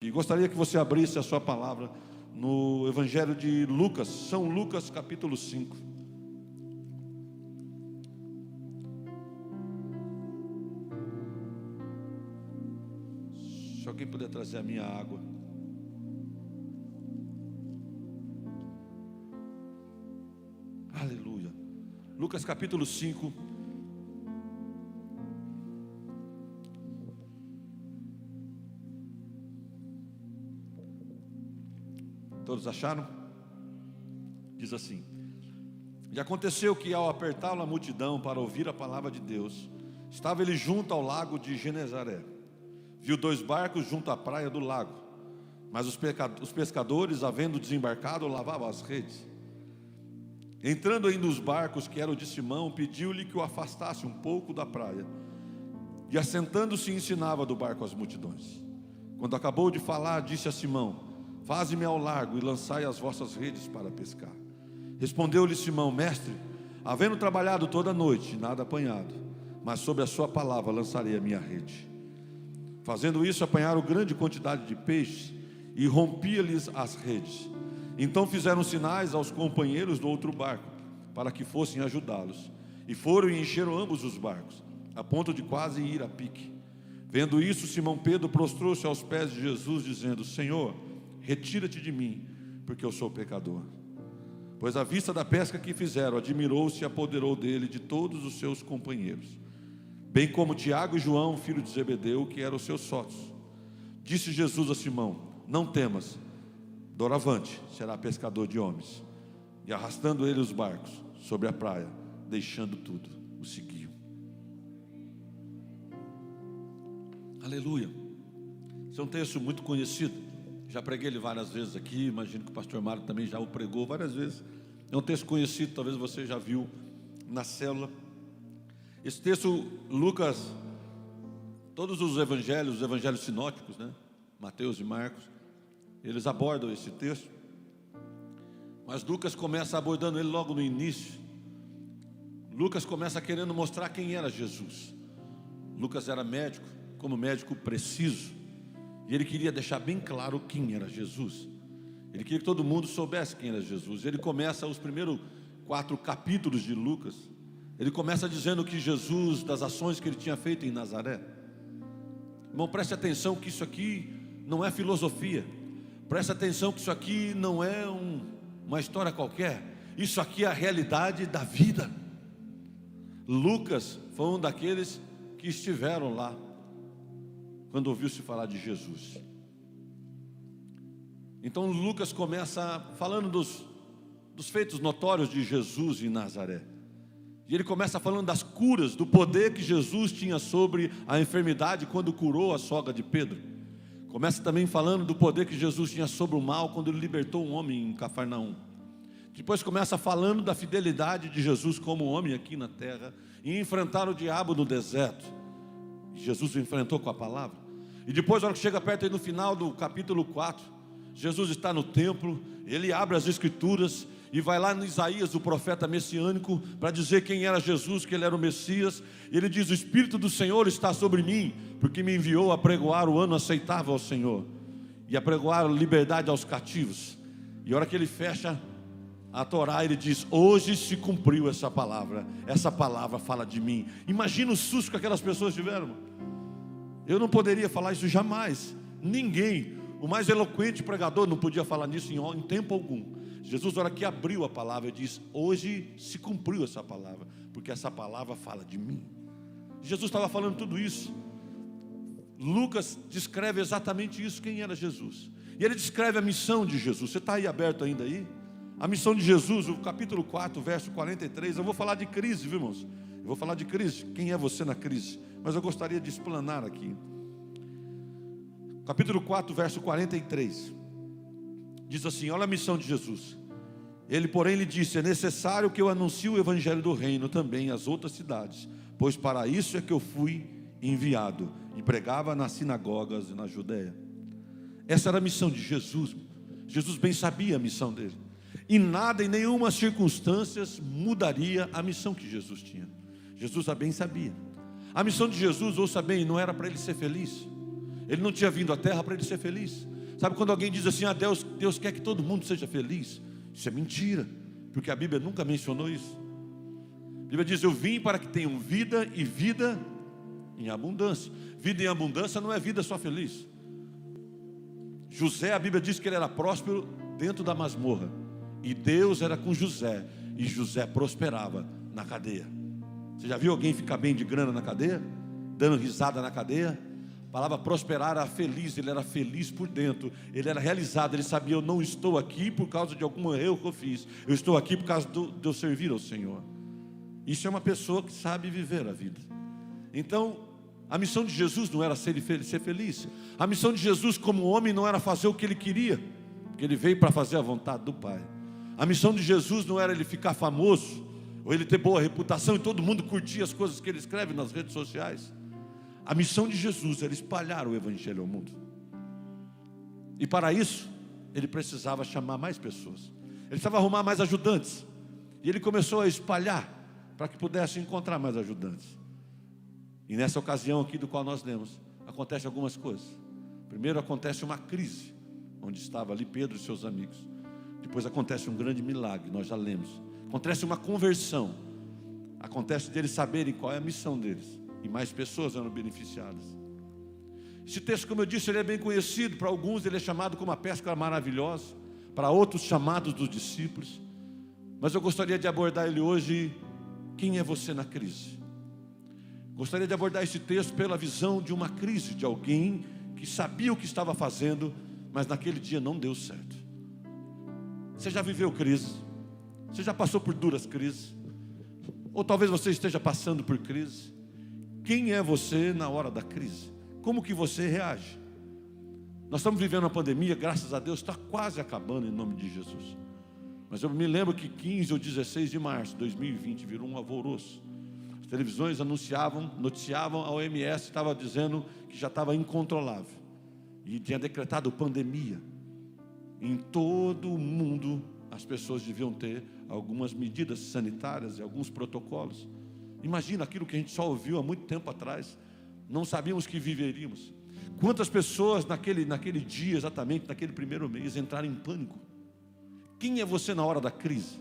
E gostaria que você abrisse a sua palavra no Evangelho de Lucas, São Lucas capítulo 5. Se alguém puder trazer a minha água. Aleluia. Lucas capítulo 5. Todos acharam? Diz assim: E aconteceu que, ao apertá-lo a multidão para ouvir a palavra de Deus, estava ele junto ao lago de Genezaré. Viu 2 barcos junto à praia do lago, mas os pescadores, havendo desembarcado, lavavam as redes. Entrando aí nos barcos, que era o de Simão, pediu-lhe que o afastasse um pouco da praia, e assentando-se ensinava do barco as multidões. Quando acabou de falar, disse a Simão: Faze-me ao largo e lançai as vossas redes para pescar. Respondeu-lhe Simão: Mestre, havendo trabalhado toda a noite, nada apanhado, mas sobre a sua palavra lançarei a minha rede. Fazendo isso, apanharam grande quantidade de peixes e rompia-lhes as redes. Então fizeram sinais aos companheiros do outro barco, para que fossem ajudá-los. E foram e encheram ambos os barcos, a ponto de quase ir a pique. Vendo isso, Simão Pedro prostrou-se aos pés de Jesus, dizendo: Senhor, retira-te de mim, porque eu sou pecador. Pois à vista da pesca que fizeram, admirou-se e apoderou dele de todos os seus companheiros, bem como Tiago e João, filho de Zebedeu, que eram os seus sócios. Disse Jesus a Simão: Não temas, doravante será pescador de homens. E arrastando ele os barcos sobre a praia, deixando tudo, o seguiu. Aleluia. Esse é um texto muito conhecido. Já preguei ele várias vezes aqui, imagino que o pastor Mário também já o pregou várias vezes. É um texto conhecido, talvez você já viu na célula. Esse texto, Lucas, todos os evangelhos sinóticos, né? Mateus e Marcos, eles abordam esse texto. Mas Lucas começa abordando ele logo no início. Lucas começa querendo mostrar quem era Jesus. Lucas era médico, como médico preciso. E ele queria deixar bem claro quem era Jesus. Ele queria que todo mundo soubesse quem era Jesus. Ele começa os primeiros 4 capítulos de Lucas. Ele começa dizendo que Jesus, das ações que ele tinha feito em Nazaré. Irmão, preste atenção que isso aqui não é filosofia. Preste atenção que isso aqui não é uma história qualquer. Isso aqui é a realidade da vida. Lucas foi um daqueles que estiveram lá quando ouviu-se falar de Jesus. Então Lucas começa falando dos feitos notórios de Jesus em Nazaré. E ele começa falando das curas, do poder que Jesus tinha sobre a enfermidade quando curou a sogra de Pedro. Começa também falando do poder que Jesus tinha sobre o mal quando ele libertou um homem em Cafarnaum. Depois começa falando da fidelidade de Jesus como homem aqui na terra, e enfrentar o diabo no deserto. Jesus o enfrentou com a palavra. E depois, na hora que chega perto aí no final do capítulo 4, Jesus está no templo, ele abre as escrituras e vai lá no Isaías, o profeta messiânico, para dizer quem era Jesus, que ele era o Messias. E ele diz: o Espírito do Senhor está sobre mim, porque me enviou a pregoar o ano aceitável ao Senhor, e a pregoar liberdade aos cativos. E a hora que ele fecha a Torá, ele diz: hoje se cumpriu essa palavra fala de mim. Imagina o susto que aquelas pessoas tiveram. Eu não poderia falar isso jamais. Ninguém, o mais eloquente pregador, não podia falar nisso em tempo algum. Jesus, na hora que abriu a palavra, diz: hoje se cumpriu essa palavra, porque essa palavra fala de mim. Jesus estava falando tudo isso. Lucas descreve exatamente isso, quem era Jesus. E ele descreve a missão de Jesus. Você está aí aberto ainda aí? A missão de Jesus, o capítulo 4, verso 43. Eu vou falar de crise, viu, irmãos? Eu vou falar de crise. Quem é você na crise? Mas eu gostaria de explanar aqui. Capítulo 4, verso 43. Diz assim: olha a missão de Jesus. Ele, porém, lhe disse: é necessário que eu anuncie o evangelho do reino também às outras cidades, pois para isso é que eu fui enviado. E pregava nas sinagogas e na Judéia. Essa era a missão de Jesus. Jesus bem sabia a missão dele. E nada, em nenhuma circunstância, mudaria a missão que Jesus tinha. Jesus bem sabia. A missão de Jesus, ouça bem, não era para ele ser feliz. Ele não tinha vindo à terra para ele ser feliz. Sabe quando alguém diz assim, Deus quer que todo mundo seja feliz? Isso é mentira, porque a Bíblia nunca mencionou isso. A Bíblia diz, eu vim para que tenham vida e vida em abundância. Vida em abundância não é vida só feliz. José, a Bíblia diz que ele era próspero dentro da masmorra, e Deus era com José, e José prosperava na cadeia. Você já viu alguém ficar bem de grana na cadeia? Dando risada na cadeia? A palavra prosperar era feliz, ele era feliz por dentro, ele era realizado, ele sabia, eu não estou aqui por causa de algum erro que eu fiz, eu estou aqui por causa de eu servir ao Senhor. Isso é uma pessoa que sabe viver a vida. Então, a missão de Jesus não era ser feliz. A missão de Jesus como homem não era fazer o que ele queria, porque ele veio para fazer a vontade do Pai. A missão de Jesus não era ele ficar famoso, ou ele ter boa reputação e todo mundo curtir as coisas que ele escreve nas redes sociais. A missão de Jesus era espalhar o Evangelho ao mundo. E para isso, ele precisava chamar mais pessoas. Ele precisava arrumar mais ajudantes. E ele começou a espalhar para que pudesse encontrar mais ajudantes. E nessa ocasião aqui do qual nós lemos, acontece algumas coisas. Primeiro acontece uma crise, onde estava ali Pedro e seus amigos. Depois acontece um grande milagre, nós já lemos. Acontece uma conversão. Acontece deles saberem qual é a missão deles. E mais pessoas eram beneficiadas. Esse texto, como eu disse, ele é bem conhecido. Para alguns ele é chamado como a pesca maravilhosa, para outros chamados dos discípulos. Mas eu gostaria de abordar ele hoje. Quem é você na crise? Gostaria de abordar esse texto pela visão de uma crise, de alguém que sabia o que estava fazendo, mas naquele dia não deu certo. Você já viveu crise? Você já passou por duras crises? Ou talvez você esteja passando por crise? Quem é você na hora da crise? Como que você reage? Nós estamos vivendo uma pandemia, graças a Deus, está quase acabando em nome de Jesus. Mas eu me lembro que 15 ou 16 de março de 2020 virou um alvoroço. As televisões noticiavam, a OMS estava dizendo que já estava incontrolável. E tinha decretado pandemia. Em todo o mundo, as pessoas deviam ter algumas medidas sanitárias e alguns protocolos. Imagina aquilo que a gente só ouviu há muito tempo atrás. Não sabíamos que viveríamos. Quantas pessoas naquele dia, exatamente naquele primeiro mês, entraram em pânico? Quem é você na hora da crise?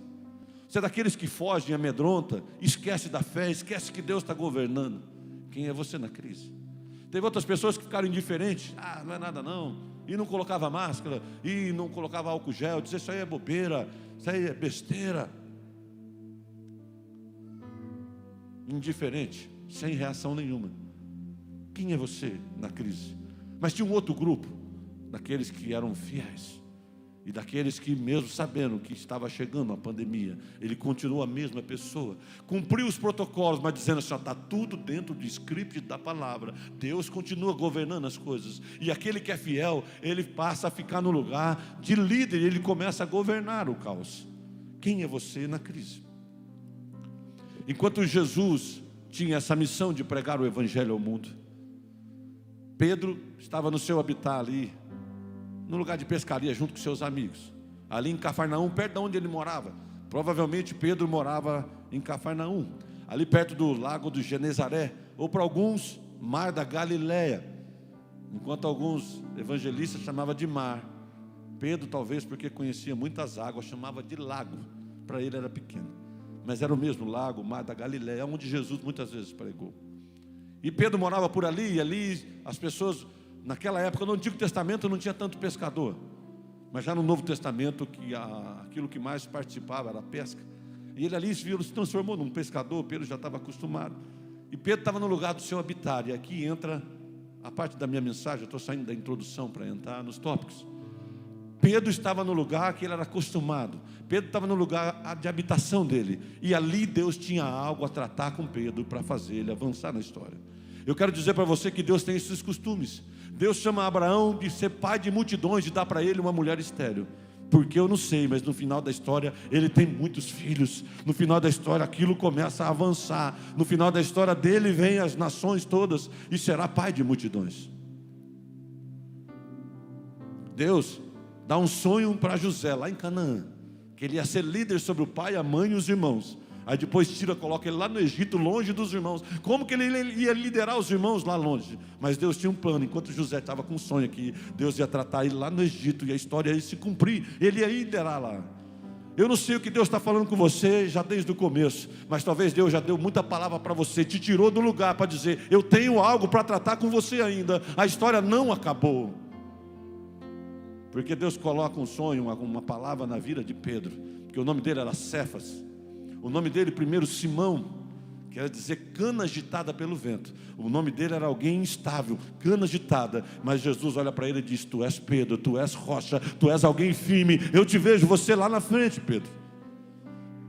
Você é daqueles que fogem, amedronta, esquece da fé, esquece que Deus está governando. Quem é você na crise? Teve outras pessoas que ficaram indiferentes. Não é nada não. E não colocava máscara, e não colocava álcool gel. Dizia, isso aí é bobeira, isso aí é besteira. Indiferente, sem reação nenhuma. Quem é você na crise? Mas tinha um outro grupo, daqueles que eram fiéis, e daqueles que mesmo sabendo que estava chegando a pandemia, ele continuou a mesma pessoa, cumpriu os protocolos, mas dizendo assim, está tudo dentro do script da palavra, Deus continua governando as coisas, e aquele que é fiel, ele passa a ficar no lugar de líder, e ele começa a governar o caos. Quem é você na crise? Enquanto Jesus tinha essa missão de pregar o Evangelho ao mundo, Pedro estava no seu habitat ali, no lugar de pescaria, junto com seus amigos, ali em Cafarnaum, perto de onde ele morava. Provavelmente Pedro morava em Cafarnaum, ali perto do lago do Genezaré, ou para alguns, mar da Galileia, enquanto alguns evangelistas chamavam de mar. Pedro, talvez porque conhecia muitas águas, chamava de lago, para ele era pequeno, mas era o mesmo lago, o mar da Galileia, onde Jesus muitas vezes pregou. E Pedro morava por ali, e ali as pessoas, naquela época no Antigo Testamento não tinha tanto pescador, mas já no Novo Testamento aquilo que mais participava era a pesca. E ele ali se transformou num pescador. Pedro já estava acostumado, e Pedro estava no lugar do seu habitar. E aqui entra a parte da minha mensagem. Eu estou saindo da introdução para entrar nos tópicos. Pedro estava no lugar que ele era acostumado. Pedro estava no lugar de habitação dele, e ali Deus tinha algo a tratar com Pedro para fazer ele avançar na história. Eu quero dizer para você que Deus tem esses costumes. Deus chama Abraão de ser pai de multidões, de dar para ele uma mulher estéril. Porque eu não sei, mas no final da história ele tem muitos filhos. No final da história aquilo começa a avançar. No final da história dele vem as nações todas e será pai de multidões. Deus dá um sonho para José lá em Canaã, que ele ia ser líder sobre o pai, a mãe e os irmãos. Aí depois tira, coloca ele lá no Egito, longe dos irmãos. Como que ele ia liderar os irmãos lá longe? Mas Deus tinha um plano. Enquanto José estava com um sonho aqui, Deus ia tratar ele lá no Egito, e a história ia se cumprir. Ele ia liderar lá. Eu não sei o que Deus está falando com você já desde o começo, mas talvez Deus já deu muita palavra para você, te tirou do lugar para dizer: eu tenho algo para tratar com você ainda. A história não acabou. Porque Deus coloca um sonho, uma palavra na vida de Pedro, porque o nome dele era Cefas. O nome dele primeiro Simão, quer dizer cana agitada pelo vento. O nome dele era alguém instável, cana agitada. Mas Jesus olha para ele e diz: tu és Pedro, tu és rocha, tu és alguém firme. Eu te vejo você lá na frente, Pedro.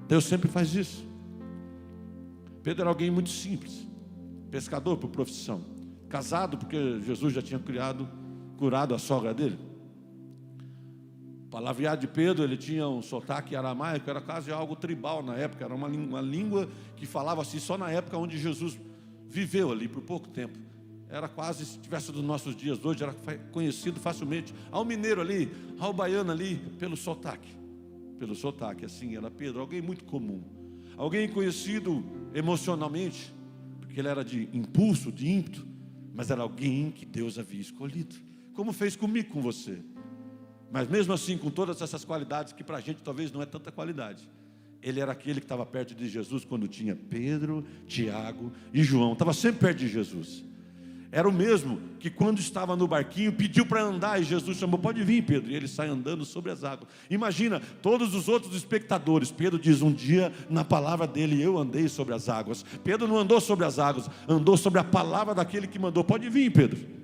Deus sempre faz isso. Pedro era alguém muito simples, pescador por profissão, casado porque Jesus já tinha curado a sogra dele. O palavrear de Pedro, ele tinha um sotaque aramaico, era quase algo tribal na época, era uma língua que falava assim só na época onde Jesus viveu ali por pouco tempo. Era quase, se tivesse dos nossos dias hoje, era conhecido facilmente ao mineiro ali, ao baiano ali, pelo sotaque, assim, era Pedro, alguém muito comum, alguém conhecido emocionalmente, porque ele era de impulso, de ímpeto, mas era alguém que Deus havia escolhido, como fez comigo, com você. Mas mesmo assim, com todas essas qualidades, que para a gente talvez não é tanta qualidade, ele era aquele que estava perto de Jesus quando tinha Pedro, Tiago e João, estava sempre perto de Jesus. Era o mesmo que quando estava no barquinho, pediu para andar, e Jesus chamou: pode vir, Pedro, e ele sai andando sobre as águas. Imagina, todos os outros espectadores, Pedro diz: um dia na palavra dele eu andei sobre as águas. Pedro não andou sobre as águas, andou sobre a palavra daquele que mandou: pode vir, Pedro.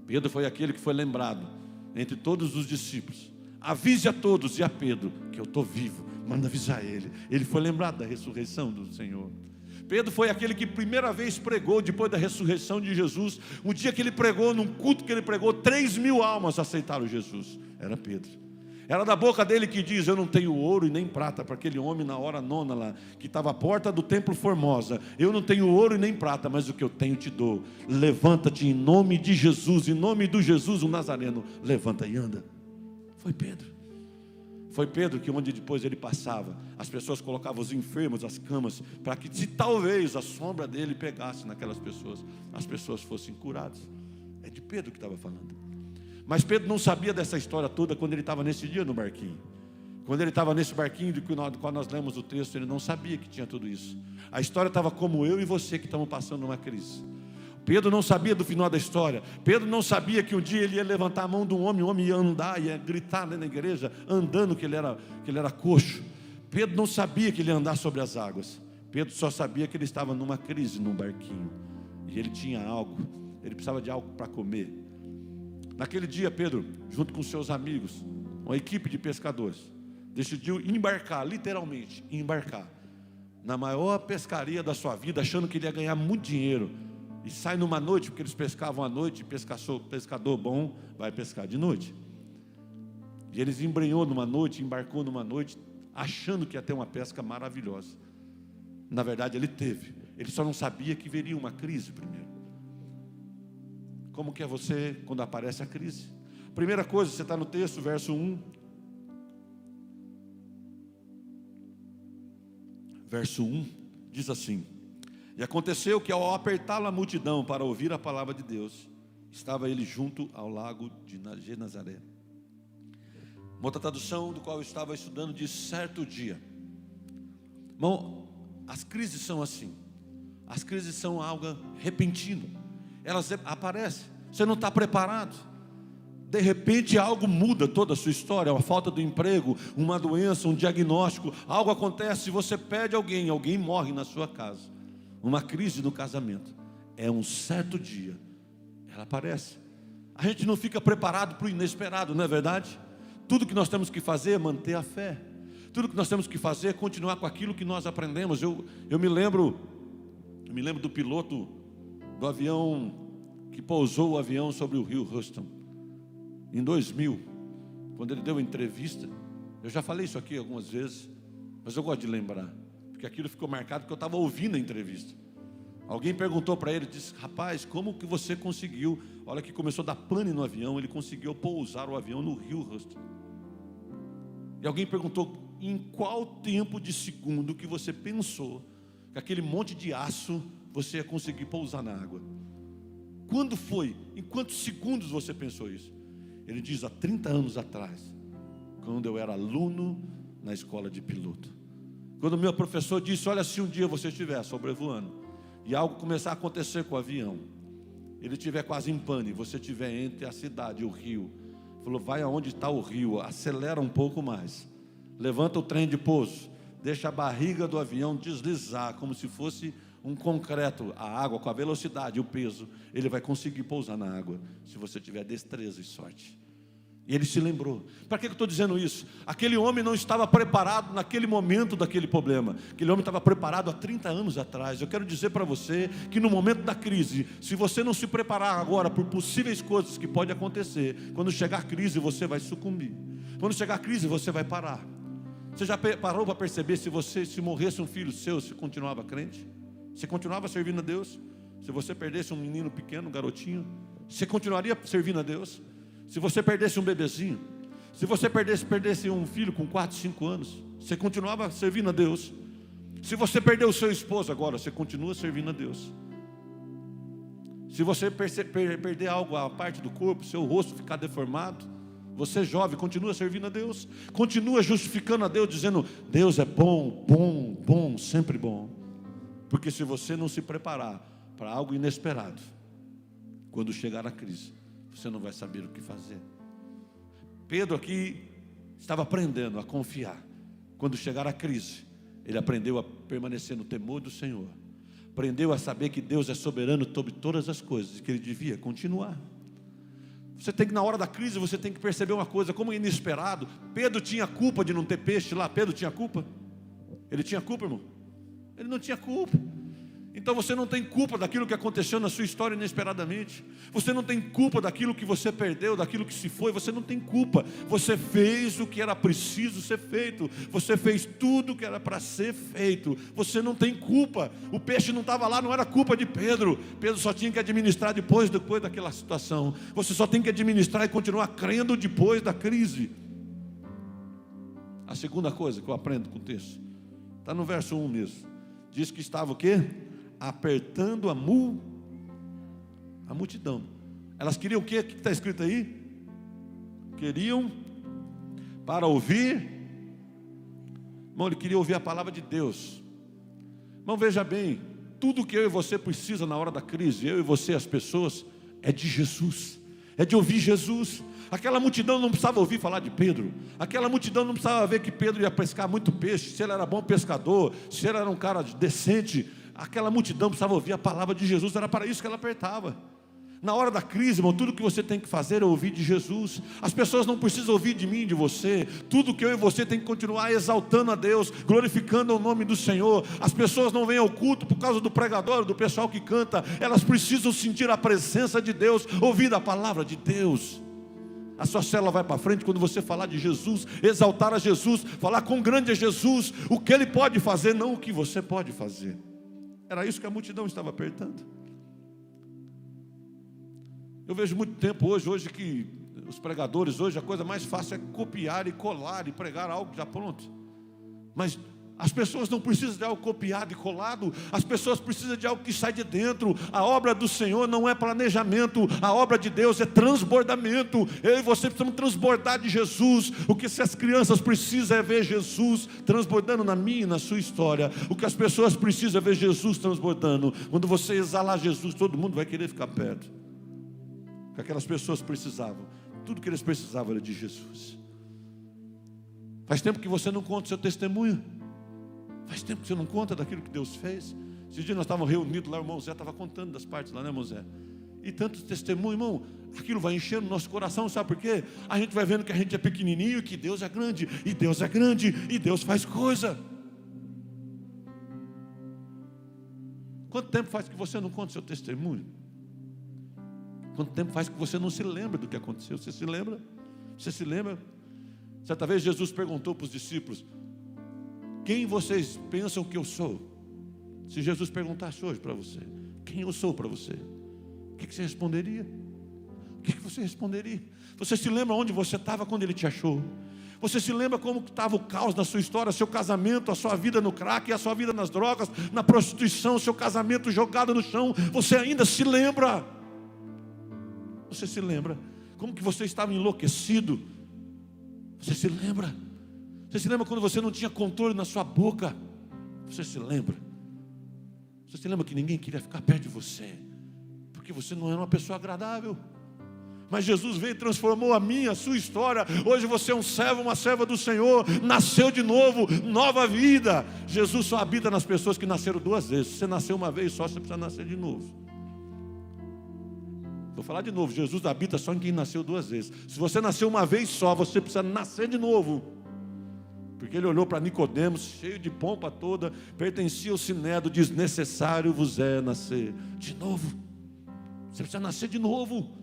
Pedro foi aquele que foi lembrado entre todos os discípulos: avise a todos e a Pedro que eu estou vivo, manda avisar ele. Ele foi lembrado da ressurreição do Senhor. Pedro foi aquele que primeira vez pregou depois da ressurreição de Jesus. Um dia que ele pregou, num culto que ele pregou, 3.000 almas aceitaram Jesus. Era Pedro. Era da boca dele que diz: eu não tenho ouro e nem prata, para aquele homem na hora nona lá, que estava à porta do templo Formosa: eu não tenho ouro e nem prata, mas o que eu tenho te dou. Levanta-te em nome de Jesus, em nome do Jesus o Nazareno, levanta e anda. Foi Pedro. Foi Pedro que onde depois ele passava, as pessoas colocavam os enfermos, as camas, para que se talvez a sombra dele pegasse naquelas pessoas, as pessoas fossem curadas. É de Pedro que estava falando. Mas Pedro não sabia dessa história toda quando ele estava nesse dia no barquinho. Quando ele estava nesse barquinho do qual nós lemos o texto, ele não sabia que tinha tudo isso. A história estava como eu e você que estamos passando uma crise. Pedro não sabia do final da história. Pedro não sabia que um dia ele ia levantar a mão de um homem, o homem ia andar, ia gritar na igreja, andando, que ele era coxo. Pedro não sabia que ele ia andar sobre as águas. Pedro só sabia que ele estava numa crise, num barquinho. E ele tinha algo, ele precisava de algo para comer. Naquele dia, Pedro, junto com seus amigos, uma equipe de pescadores, decidiu embarcar, literalmente, embarcar, na maior pescaria da sua vida, achando que ele ia ganhar muito dinheiro. E sai numa noite, porque eles pescavam à noite, pescador bom vai pescar de noite. E eles embrenhou numa noite, embarcou numa noite, achando que ia ter uma pesca maravilhosa. Na verdade ele teve, ele só não sabia que viria uma crise primeiro. Como que é você quando aparece a crise? Primeira coisa, você está no texto, verso 1. Verso 1 diz assim: e aconteceu que ao apertá-lo a multidão para ouvir a palavra de Deus, estava ele junto ao lago de Genezaré. Uma outra tradução do qual eu estava estudando diz: certo dia. Bom, as crises são assim. As crises são algo repentino. Elas aparecem, você não está preparado. De repente algo muda toda a sua história. Uma falta do emprego, uma doença, um diagnóstico, algo acontece, você pede alguém morre na sua casa. Uma crise no casamento. É um certo dia, ela aparece. A gente não fica preparado para o inesperado, não é verdade? Tudo que nós temos que fazer é manter a fé. Tudo que nós temos que fazer é continuar com aquilo que nós aprendemos. Eu me lembro do piloto do avião que pousou o avião sobre o rio Houston em 2000, quando ele deu uma entrevista. Eu já falei isso aqui algumas vezes, mas eu gosto de lembrar, porque aquilo ficou marcado, porque eu estava ouvindo a entrevista. Alguém perguntou para ele, disse: rapaz, como que você conseguiu? Olha que começou a dar pane no avião, ele conseguiu pousar o avião no rio Houston. E alguém perguntou: em qual tempo de segundo que você pensou que aquele monte de aço você ia conseguir pousar na água? Quando foi? Em quantos segundos você pensou isso? Ele diz, há 30 anos atrás, quando eu era aluno na escola de piloto. Quando o meu professor disse, olha, se um dia você estiver sobrevoando e algo começar a acontecer com o avião, ele estiver quase em pane, você estiver entre a cidade e o rio, falou, vai aonde está o rio, acelera um pouco mais, levanta o trem de pouso, deixa a barriga do avião deslizar, como se fosse um concreto, a água com a velocidade e o peso, ele vai conseguir pousar na água, se você tiver destreza e sorte. E ele se lembrou. Para que eu estou dizendo isso? Aquele homem não estava preparado naquele momento daquele problema. Aquele homem estava preparado há 30 anos atrás. Eu quero dizer para você que no momento da crise, se você não se preparar agora por possíveis coisas que podem acontecer, quando chegar a crise você vai sucumbir. Quando chegar a crise você vai parar. Você já parou para perceber se morresse um filho seu, você continuava crente? Você continuava servindo a Deus? Se você perdesse um menino pequeno, um garotinho, você continuaria servindo a Deus? Se você perdesse um bebezinho, se você perdesse um filho com 4, 5 anos, você continuava servindo a Deus? Se você perdeu o seu esposo agora, você continua servindo a Deus? Se você perder algo, a parte do corpo, seu rosto ficar deformado, você jovem, continua servindo a Deus? Continua justificando a Deus, dizendo, Deus é bom, bom, bom, sempre bom. Porque se você não se preparar para algo inesperado, quando chegar a crise, você não vai saber o que fazer. Pedro aqui estava aprendendo a confiar. Quando chegar a crise, ele aprendeu a permanecer no temor do Senhor. Aprendeu a saber que Deus é soberano sobre todas as coisas e que ele devia continuar. Você tem que, na hora da crise, você tem que perceber uma coisa, como inesperado. Pedro tinha culpa de não ter peixe lá. Pedro tinha culpa? Ele tinha culpa, irmão? Ele não tinha culpa. Então você não tem culpa daquilo que aconteceu na sua história inesperadamente. Você não tem culpa daquilo que você perdeu, daquilo que se foi. Você não tem culpa. Você fez o que era preciso ser feito. Você fez tudo o que era para ser feito. Você não tem culpa. O peixe não estava lá, não era culpa de Pedro. Pedro só tinha que administrar depois daquela situação. Você só tem que administrar e continuar crendo depois da crise. A segunda coisa que eu aprendo com o texto está no verso 1 mesmo. Diz que estava o quê? Apertando a multidão. Elas queriam o quê? O que está escrito aí? Queriam para ouvir. Irmão, ele queria ouvir a palavra de Deus. Irmão, veja bem, tudo que eu e você precisa na hora da crise, eu e você, as pessoas, é de Jesus, é de ouvir Jesus. Aquela multidão não precisava ouvir falar de Pedro. Aquela multidão não precisava ver que Pedro ia pescar muito peixe, se ele era bom pescador, se ele era um cara decente. Aquela multidão precisava ouvir a palavra de Jesus. Era para isso que ela apertava. Na hora da crise, irmão, tudo que você tem que fazer é ouvir de Jesus. As pessoas não precisam ouvir de mim, de você. Tudo que eu e você tem que continuar exaltando a Deus, glorificando o nome do Senhor. As pessoas não vêm ao culto por causa do pregador, do pessoal que canta. Elas precisam sentir a presença de Deus, ouvir a palavra de Deus. A sua célula vai para frente quando você falar de Jesus, exaltar a Jesus, falar quão grande é Jesus, o que Ele pode fazer, não o que você pode fazer. Era isso que a multidão estava apertando. Eu vejo muito tempo hoje que os pregadores, hoje a coisa mais fácil é copiar e colar e pregar algo já pronto. Mas as pessoas não precisam de algo copiado e colado. As pessoas precisam de algo que sai de dentro. A obra do Senhor não é planejamento. A obra de Deus é transbordamento. Eu e você precisamos transbordar de Jesus. O que as crianças precisam é ver Jesus transbordando na minha e na sua história. O que as pessoas precisam é ver Jesus transbordando. Quando você exalar Jesus, todo mundo vai querer ficar perto. O que aquelas pessoas precisavam, tudo que eles precisavam era de Jesus. Faz tempo que você não conta o seu testemunho. Faz tempo que você não conta daquilo que Deus fez. Esses dias nós estávamos reunidos lá, o irmão Zé estava contando das partes lá, né, irmão Zé? E tanto testemunho, irmão, aquilo vai enchendo o nosso coração, sabe por quê? A gente vai vendo que a gente é pequenininho e que Deus é grande, e Deus é grande, e Deus faz coisa. Quanto tempo faz que você não conta o seu testemunho? Quanto tempo faz que você não se lembra do que aconteceu? Você se lembra? Você se lembra? Certa vez Jesus perguntou para os discípulos: quem vocês pensam que eu sou? Se Jesus perguntasse hoje para você, quem eu sou para você? O que você responderia? O que você responderia? Você se lembra onde você estava quando Ele te achou? Você se lembra como estava o caos na sua história, seu casamento, a sua vida no crack, a sua vida nas drogas, na prostituição, seu casamento jogado no chão? Você ainda se lembra? Você se lembra? Como que você estava enlouquecido? Você se lembra? Você se lembra quando você não tinha controle na sua boca? Você se lembra? Você se lembra que ninguém queria ficar perto de você, porque você não era uma pessoa agradável? Mas Jesus veio e transformou a minha, a sua história. Hoje você é um servo, uma serva do Senhor. Nasceu de novo, nova vida. Jesus só habita nas pessoas que nasceram 2 vezes. Se você nasceu uma vez só, você precisa nascer de novo. Vou falar de novo, Jesus habita só em quem nasceu 2 vezes. Se você nasceu uma vez só, você precisa nascer de novo. Porque Ele olhou para Nicodemos, cheio de pompa toda, pertencia ao sinédrio, diz: necessário vos é nascer de novo. Você precisa nascer de novo.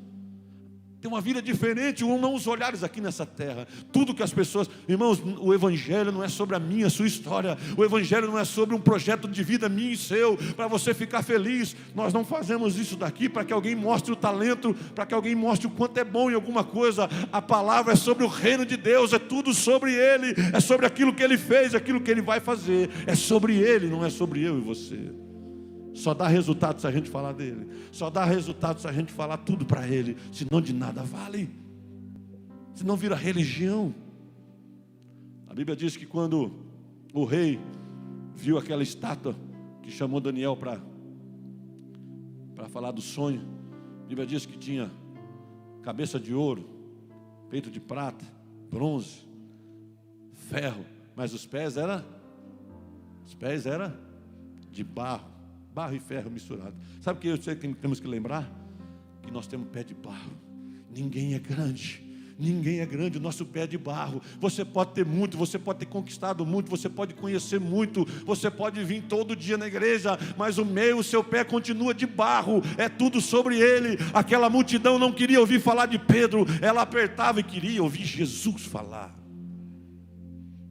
Tem uma vida diferente, não os olhares aqui nessa terra. Tudo que as pessoas... Irmãos, o Evangelho não é sobre a minha, a sua história. O Evangelho não é sobre um projeto de vida minha e seu, para você ficar feliz. Nós não fazemos isso daqui para que alguém mostre o talento, para que alguém mostre o quanto é bom em alguma coisa. A palavra é sobre o reino de Deus, é tudo sobre Ele. É sobre aquilo que Ele fez, aquilo que Ele vai fazer. É sobre Ele, não é sobre eu e você. Só dá resultado se a gente falar dele. Só dá resultado se a gente falar tudo para Ele. Senão de nada vale. Senão vira religião. A Bíblia diz que quando o rei viu aquela estátua que chamou Daniel para falar do sonho, a Bíblia diz que tinha cabeça de ouro, peito de prata, bronze, ferro, mas os pés eram de barro. Barro e ferro misturado. Sabe o que eu sei que temos que lembrar? Que nós temos pé de barro. Ninguém é grande. Ninguém é grande, o nosso pé é de barro. Você pode ter muito, você pode ter conquistado muito, você pode conhecer muito, você pode vir todo dia na igreja, mas o seu pé continua de barro. É tudo sobre ele. Aquela multidão não queria ouvir falar de Pedro, ela apertava e queria ouvir Jesus falar.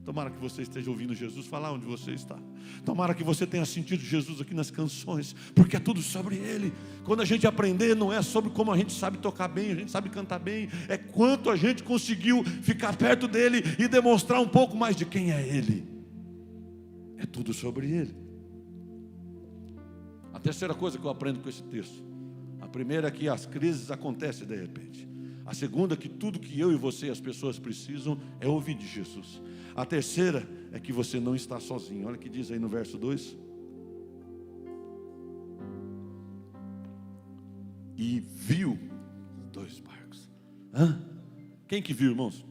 Tomara que você esteja ouvindo Jesus falar onde você está. Tomara que você tenha sentido Jesus aqui nas canções, porque é tudo sobre Ele. Quando a gente aprender, não é sobre como a gente sabe tocar bem, a gente sabe cantar bem, é quanto a gente conseguiu ficar perto dEle e demonstrar um pouco mais de quem é Ele. É tudo sobre Ele. A terceira coisa que eu aprendo com esse texto: a primeira é que as crises acontecem de repente. A segunda é que tudo que eu e você, as pessoas precisam, é ouvir de Jesus. A terceira é que você não está sozinho. Olha o que diz aí no verso 2. E viu 2 barcos. Quem que viu, irmãos?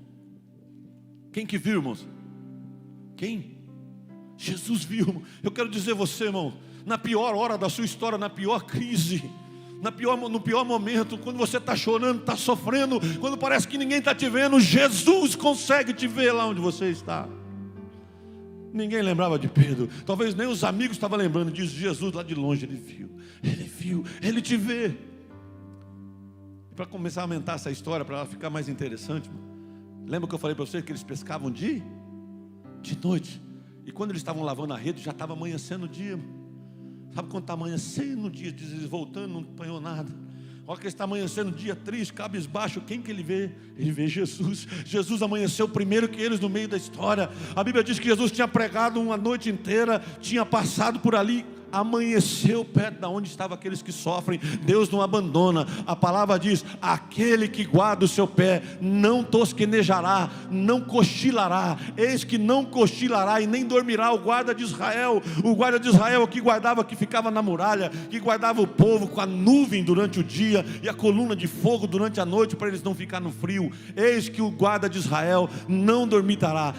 Quem que viu, irmãos? Quem? Jesus viu. Eu quero dizer você, irmão, na pior hora da sua história, na pior crise, no pior momento, quando você está chorando, está sofrendo, quando parece que ninguém está te vendo, Jesus consegue te ver lá onde você está. Ninguém lembrava de Pedro, talvez nem os amigos estavam lembrando disso. Jesus lá de longe, ele viu, ele te vê. Para começar a aumentar essa história, para ela ficar mais interessante, lembra que eu falei para vocês que eles pescavam de noite, e quando eles estavam lavando a rede, já estava amanhecendo o dia. Sabe quando está amanhecendo o dia, diz eles voltando, não apanhou nada. Olha que está amanhecendo o dia triste, cabisbaixo. Quem que ele vê? Ele vê Jesus. Jesus amanheceu primeiro que eles no meio da história. A Bíblia diz que Jesus tinha pregado uma noite inteira, tinha passado por ali, amanheceu perto de onde estavam aqueles que sofrem. Deus não abandona. A palavra diz: aquele que guarda o seu pé não tosquenejará, não cochilará. Eis que não cochilará e nem dormirá o guarda de Israel. O guarda de Israel que guardava, que ficava na muralha, que guardava o povo com a nuvem durante o dia e a coluna de fogo durante a noite, para eles não ficar no frio. Eis que o guarda de Israel não dormitará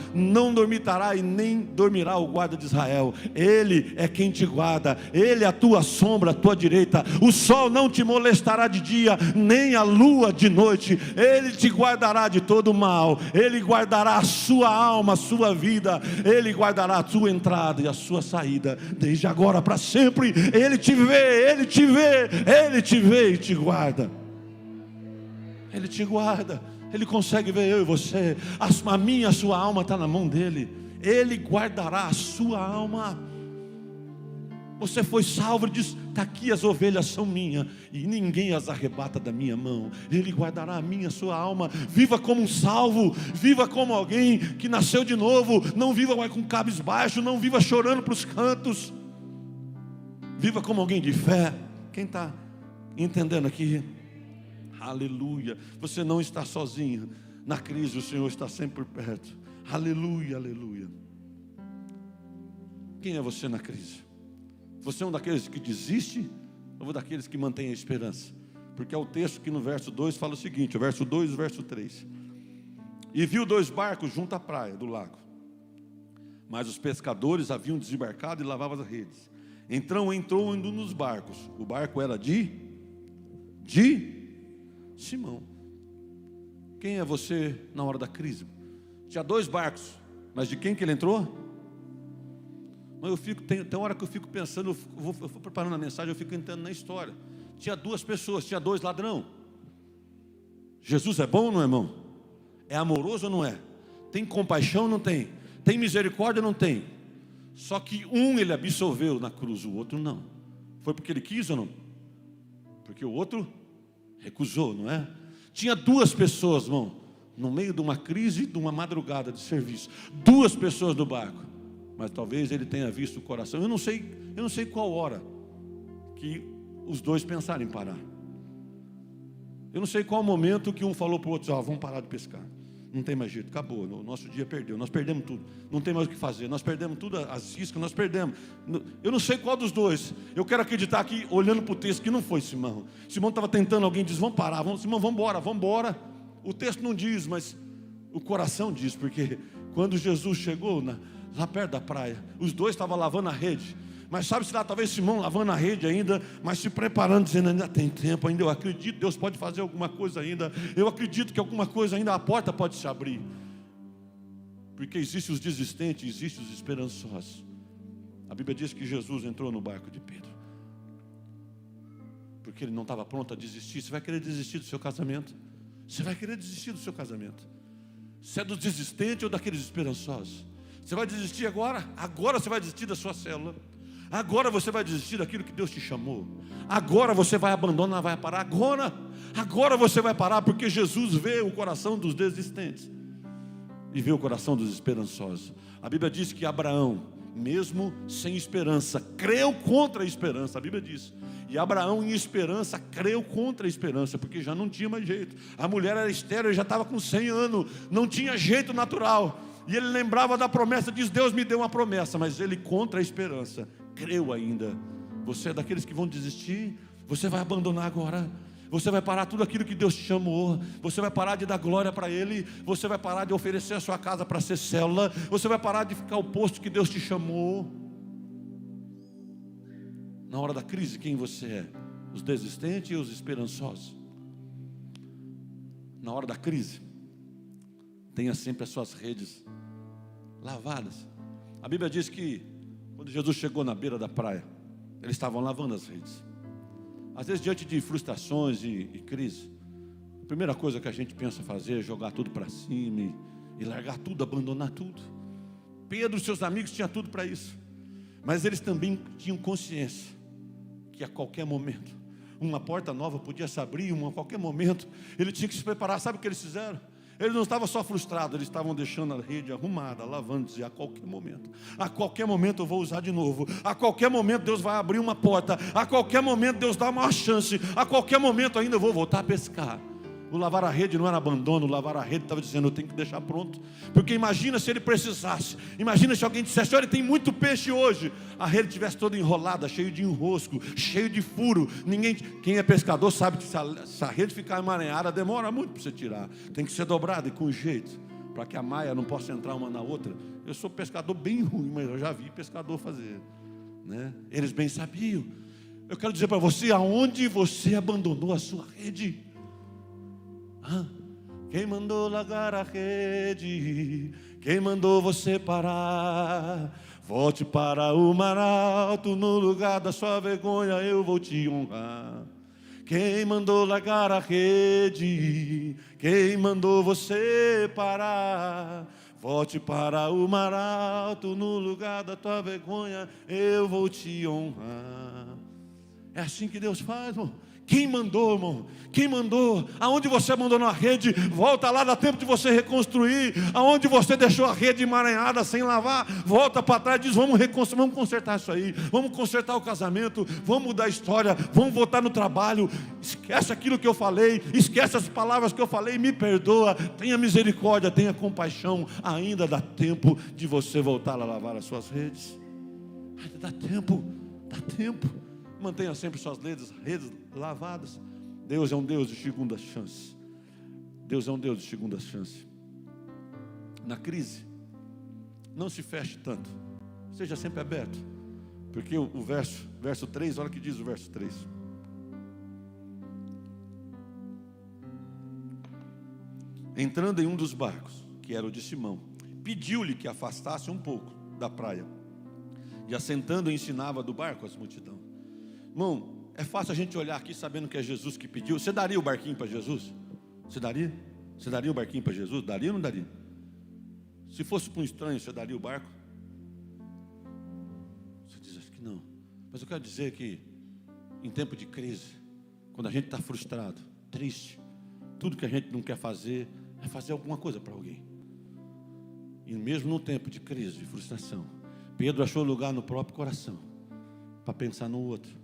e nem dormirá o guarda de Israel. Ele é quem te guarda. Ele é a tua sombra, a tua direita. O sol não te molestará de dia, nem a lua de noite. Ele te guardará de todo mal. Ele guardará a sua alma, a sua vida. Ele guardará a tua entrada e a sua saída, desde agora para sempre. Ele te vê, Ele te vê, Ele te vê e te guarda. Ele te guarda. Ele consegue ver eu e você. A minha, a sua alma está na mão dele. Ele guardará a sua alma. Você foi salvo, ele diz: está aqui, as ovelhas são minhas, e ninguém as arrebata da minha mão. Ele guardará a minha, a sua alma. Viva como um salvo, viva como alguém que nasceu de novo. Não viva mais com cabisbaixo, não viva chorando para os cantos. Viva como alguém de fé. Quem está entendendo aqui? Aleluia. Você não está sozinho na crise, o Senhor está sempre por perto. Aleluia, aleluia. Quem é você na crise? Você é um daqueles que desiste ou daqueles que mantém a esperança? Porque é o texto que no verso 2 fala o seguinte, o verso 2 e o verso 3. E viu 2 barcos junto à praia do lago, mas os pescadores haviam desembarcado e lavavam as redes. Então entrou um nos barcos. O barco era de Simão. Quem é você na hora da crise? Tinha 2 barcos, mas de quem que ele entrou? Tem hora que eu fico pensando, eu vou preparando a mensagem, eu fico entrando na história. Tinha 2 pessoas, tinha 2 ladrões. Jesus é bom ou não é, irmão? É amoroso ou não é? Tem compaixão ou não tem? Tem misericórdia ou não tem? Só que um ele absolveu na cruz, o outro não. Foi porque ele quis ou não? Porque o outro recusou, não é? Tinha 2 pessoas, irmão, no meio de uma crise, de uma madrugada de serviço. 2 pessoas no barco. Mas talvez ele tenha visto o coração. Eu não sei qual hora que os 2 pensaram em parar. Eu não sei qual momento que um falou para o outro: vamos parar de pescar. Não tem mais jeito, acabou, o nosso dia perdeu, nós perdemos tudo, não tem mais o que fazer, nós perdemos tudo, as iscas, nós perdemos. Eu não sei qual dos 2. Eu quero acreditar aqui, olhando para o texto, que não foi Simão. Simão estava tentando, alguém diz: vamos parar, Simão, vamos embora. O texto não diz, mas o coração diz, porque quando Jesus chegou lá perto da praia, os 2 estavam lavando a rede. Mas sabe-se lá, talvez Simão lavando a rede ainda, mas se preparando, dizendo: ainda tem tempo, ainda eu acredito, Deus pode fazer alguma coisa ainda. Eu acredito que alguma coisa ainda, a porta pode se abrir. Porque existem os desistentes, existem os esperançosos. A Bíblia diz que Jesus entrou no barco de Pedro, porque ele não estava pronto a desistir. Você vai querer desistir do seu casamento? Você vai querer desistir do seu casamento? Você é dos desistentes ou daqueles esperançosos? Você vai desistir agora? Agora você vai desistir da sua célula. Agora você vai desistir daquilo que Deus te chamou. Agora você vai abandonar, vai parar. Agora você vai parar, porque Jesus vê o coração dos desistentes e vê o coração dos esperançosos. A Bíblia diz que Abraão, mesmo sem esperança, creu contra a esperança. A Bíblia diz. E Abraão, em esperança, creu contra a esperança, porque já não tinha mais jeito. A mulher era estéril, já estava com 100 anos, não tinha jeito natural. E ele lembrava da promessa, diz: Deus me deu uma promessa, mas ele contra a esperança creu ainda. Você é daqueles que vão desistir? Você vai abandonar agora? Você vai parar tudo aquilo que Deus te chamou? Você vai parar de dar glória para Ele? Você vai parar de oferecer a sua casa para ser célula? Você vai parar de ficar o posto que Deus te chamou? Na hora da crise, quem você é? Os desistentes e os esperançosos? Na hora da crise, tenha sempre as suas redes lavadas. A Bíblia diz que quando Jesus chegou na beira da praia, eles estavam lavando as redes. Às vezes, diante de frustrações e crise, a primeira coisa que a gente pensa fazer é jogar tudo para cima e largar tudo, abandonar tudo. Pedro e seus amigos tinham tudo para isso, mas eles também tinham consciência que a qualquer momento uma porta nova podia se abrir, a qualquer momento ele tinha que se preparar. Sabe o que eles fizeram? Eles não estavam só frustrados, eles estavam deixando a rede arrumada, lavando, dizia: a qualquer momento eu vou usar de novo, a qualquer momento Deus vai abrir uma porta, a qualquer momento Deus dá uma chance, a qualquer momento ainda eu vou voltar a pescar. O lavar a rede não era abandono, o lavar a rede estava dizendo: eu tenho que deixar pronto, porque imagina se ele precisasse, imagina se alguém dissesse: olha, tem muito peixe hoje, a rede estivesse toda enrolada, cheio de enrosco, cheio de furo. Quem é pescador sabe que se a rede ficar emaranhada, demora muito para você tirar, tem que ser dobrada e com jeito, para que a maia não possa entrar uma na outra. Eu sou pescador bem ruim, mas eu já vi pescador fazer, né? Eles bem sabiam. Eu quero dizer para você: aonde você abandonou a sua rede? Quem mandou largar a rede? Quem mandou você parar? Volte para o mar alto, no lugar da sua vergonha eu vou te honrar. Quem mandou largar a rede? Quem mandou você parar? Volte para o mar alto, no lugar da tua vergonha, eu vou te honrar. É assim que Deus faz, irmão. Quem mandou, irmão? Quem mandou? Aonde você abandonou a rede, volta lá, dá tempo de você reconstruir. Aonde você deixou a rede emaranhada sem lavar, volta para trás e diz: vamos reconstruir, vamos consertar isso aí, vamos consertar o casamento, vamos mudar a história, vamos voltar no trabalho. Esquece aquilo que eu falei, esquece as palavras que eu falei, me perdoa, tenha misericórdia, tenha compaixão. Ainda dá tempo de você voltar a lavar as suas redes. Ainda dá tempo, dá tempo. Mantenha sempre suas redes lavadas. Deus é um Deus de segunda chance. Deus é um Deus de segunda chance. Na crise, não se feche tanto. Seja sempre aberto. Porque o verso 3, olha o que diz o verso 3. Entrando em um dos barcos, que era o de Simão, pediu-lhe que afastasse um pouco da praia. E assentando ensinava do barco as multidões. Irmão, é fácil a gente olhar aqui sabendo que é Jesus que pediu. Você daria o barquinho para Jesus? Você daria? Você daria o barquinho para Jesus? Daria ou não daria? Se fosse para um estranho, você daria o barco? Você diz que não. Mas eu quero dizer que em tempo de crise, quando a gente está frustrado, triste, tudo que a gente não quer fazer é fazer alguma coisa para alguém. E mesmo num tempo de crise, de frustração, Pedro achou lugar no próprio coração para pensar no outro.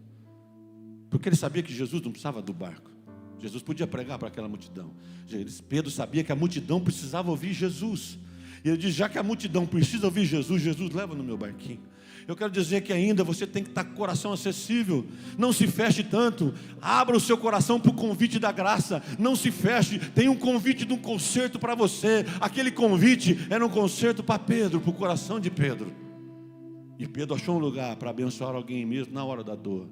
Porque ele sabia que Jesus não precisava do barco. Jesus podia pregar para aquela multidão. Pedro sabia que a multidão precisava ouvir Jesus. E ele diz: já que a multidão precisa ouvir Jesus, Jesus leva no meu barquinho. Eu quero dizer que ainda você tem que estar com o coração acessível. Não se feche tanto. Abra o seu coração para o convite da graça. Não se feche. Tem um convite de um concerto para você. Aquele convite era um concerto para Pedro, para o coração de Pedro. E Pedro achou um lugar para abençoar alguém mesmo na hora da dor.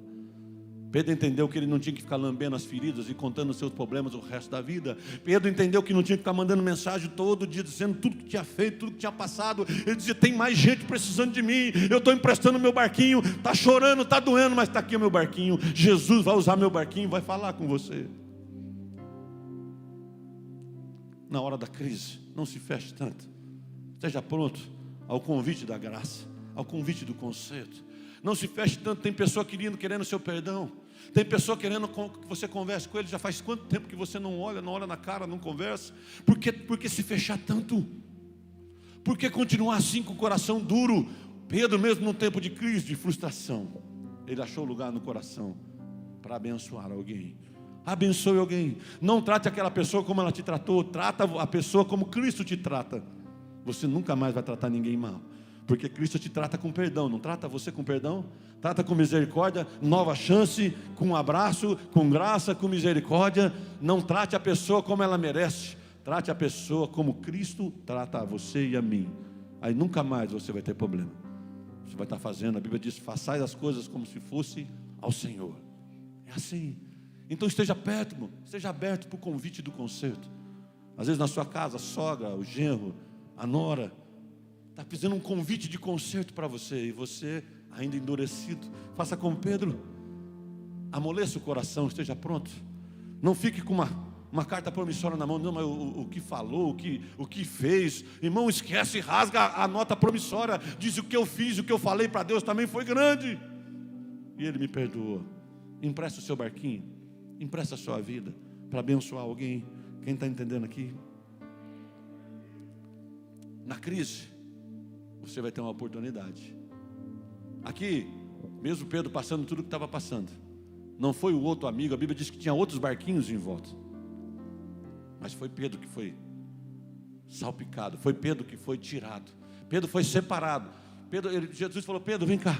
Pedro entendeu que ele não tinha que ficar lambendo as feridas e contando os seus problemas o resto da vida. Pedro entendeu que não tinha que ficar mandando mensagem todo dia, dizendo tudo que tinha feito, tudo que tinha passado. Ele dizia: tem mais gente precisando de mim, eu estou emprestando meu barquinho, está chorando, está doendo, mas está aqui o meu barquinho. Jesus vai usar meu barquinho, vai falar com você. Na hora da crise, não se feche tanto. Esteja pronto ao convite da graça, ao convite do conserto. Não se feche tanto. Tem pessoa querendo seu perdão. Tem pessoa querendo que você converse com ele. Já faz quanto tempo que você não olha na cara, não conversa? Por que se fechar tanto? Por que continuar assim com o coração duro? Pedro, mesmo num tempo de crise, de frustração, ele achou lugar no coração para abençoar alguém. Abençoe alguém. Não trate aquela pessoa como ela te tratou. Trata a pessoa como Cristo te trata. Você nunca mais vai tratar ninguém mal. Porque Cristo te trata com perdão. Não trata você com perdão? Trata com misericórdia, nova chance, com um abraço, com graça, com misericórdia. Não trate a pessoa como ela merece. Trate a pessoa como Cristo trata a você e a mim. Aí nunca mais você vai ter problema. Você vai estar fazendo, a Bíblia diz: façais as coisas como se fosse ao Senhor. É assim. Então esteja perto, irmão. Esteja aberto para o convite do concerto. Às vezes na sua casa, a sogra, o genro, a nora está fazendo um convite de concerto para você, e você ainda endurecido. Faça como Pedro. Amoleça o coração, esteja pronto. Não fique com uma carta promissória na mão. Não, mas o que falou, o que fez. Irmão, esquece, rasga a nota promissória. Diz: o que eu fiz, o que eu falei para Deus também foi grande, e Ele me perdoou. Empresta o seu barquinho, empresta a sua vida para abençoar alguém. Quem está entendendo aqui? Na crise, você vai ter uma oportunidade. Aqui, mesmo Pedro passando tudo que estava passando, não foi o outro amigo. A Bíblia diz que tinha outros barquinhos em volta, mas foi Pedro que foi salpicado. Foi Pedro que foi tirado. Pedro foi separado. Jesus falou: Pedro, vem cá.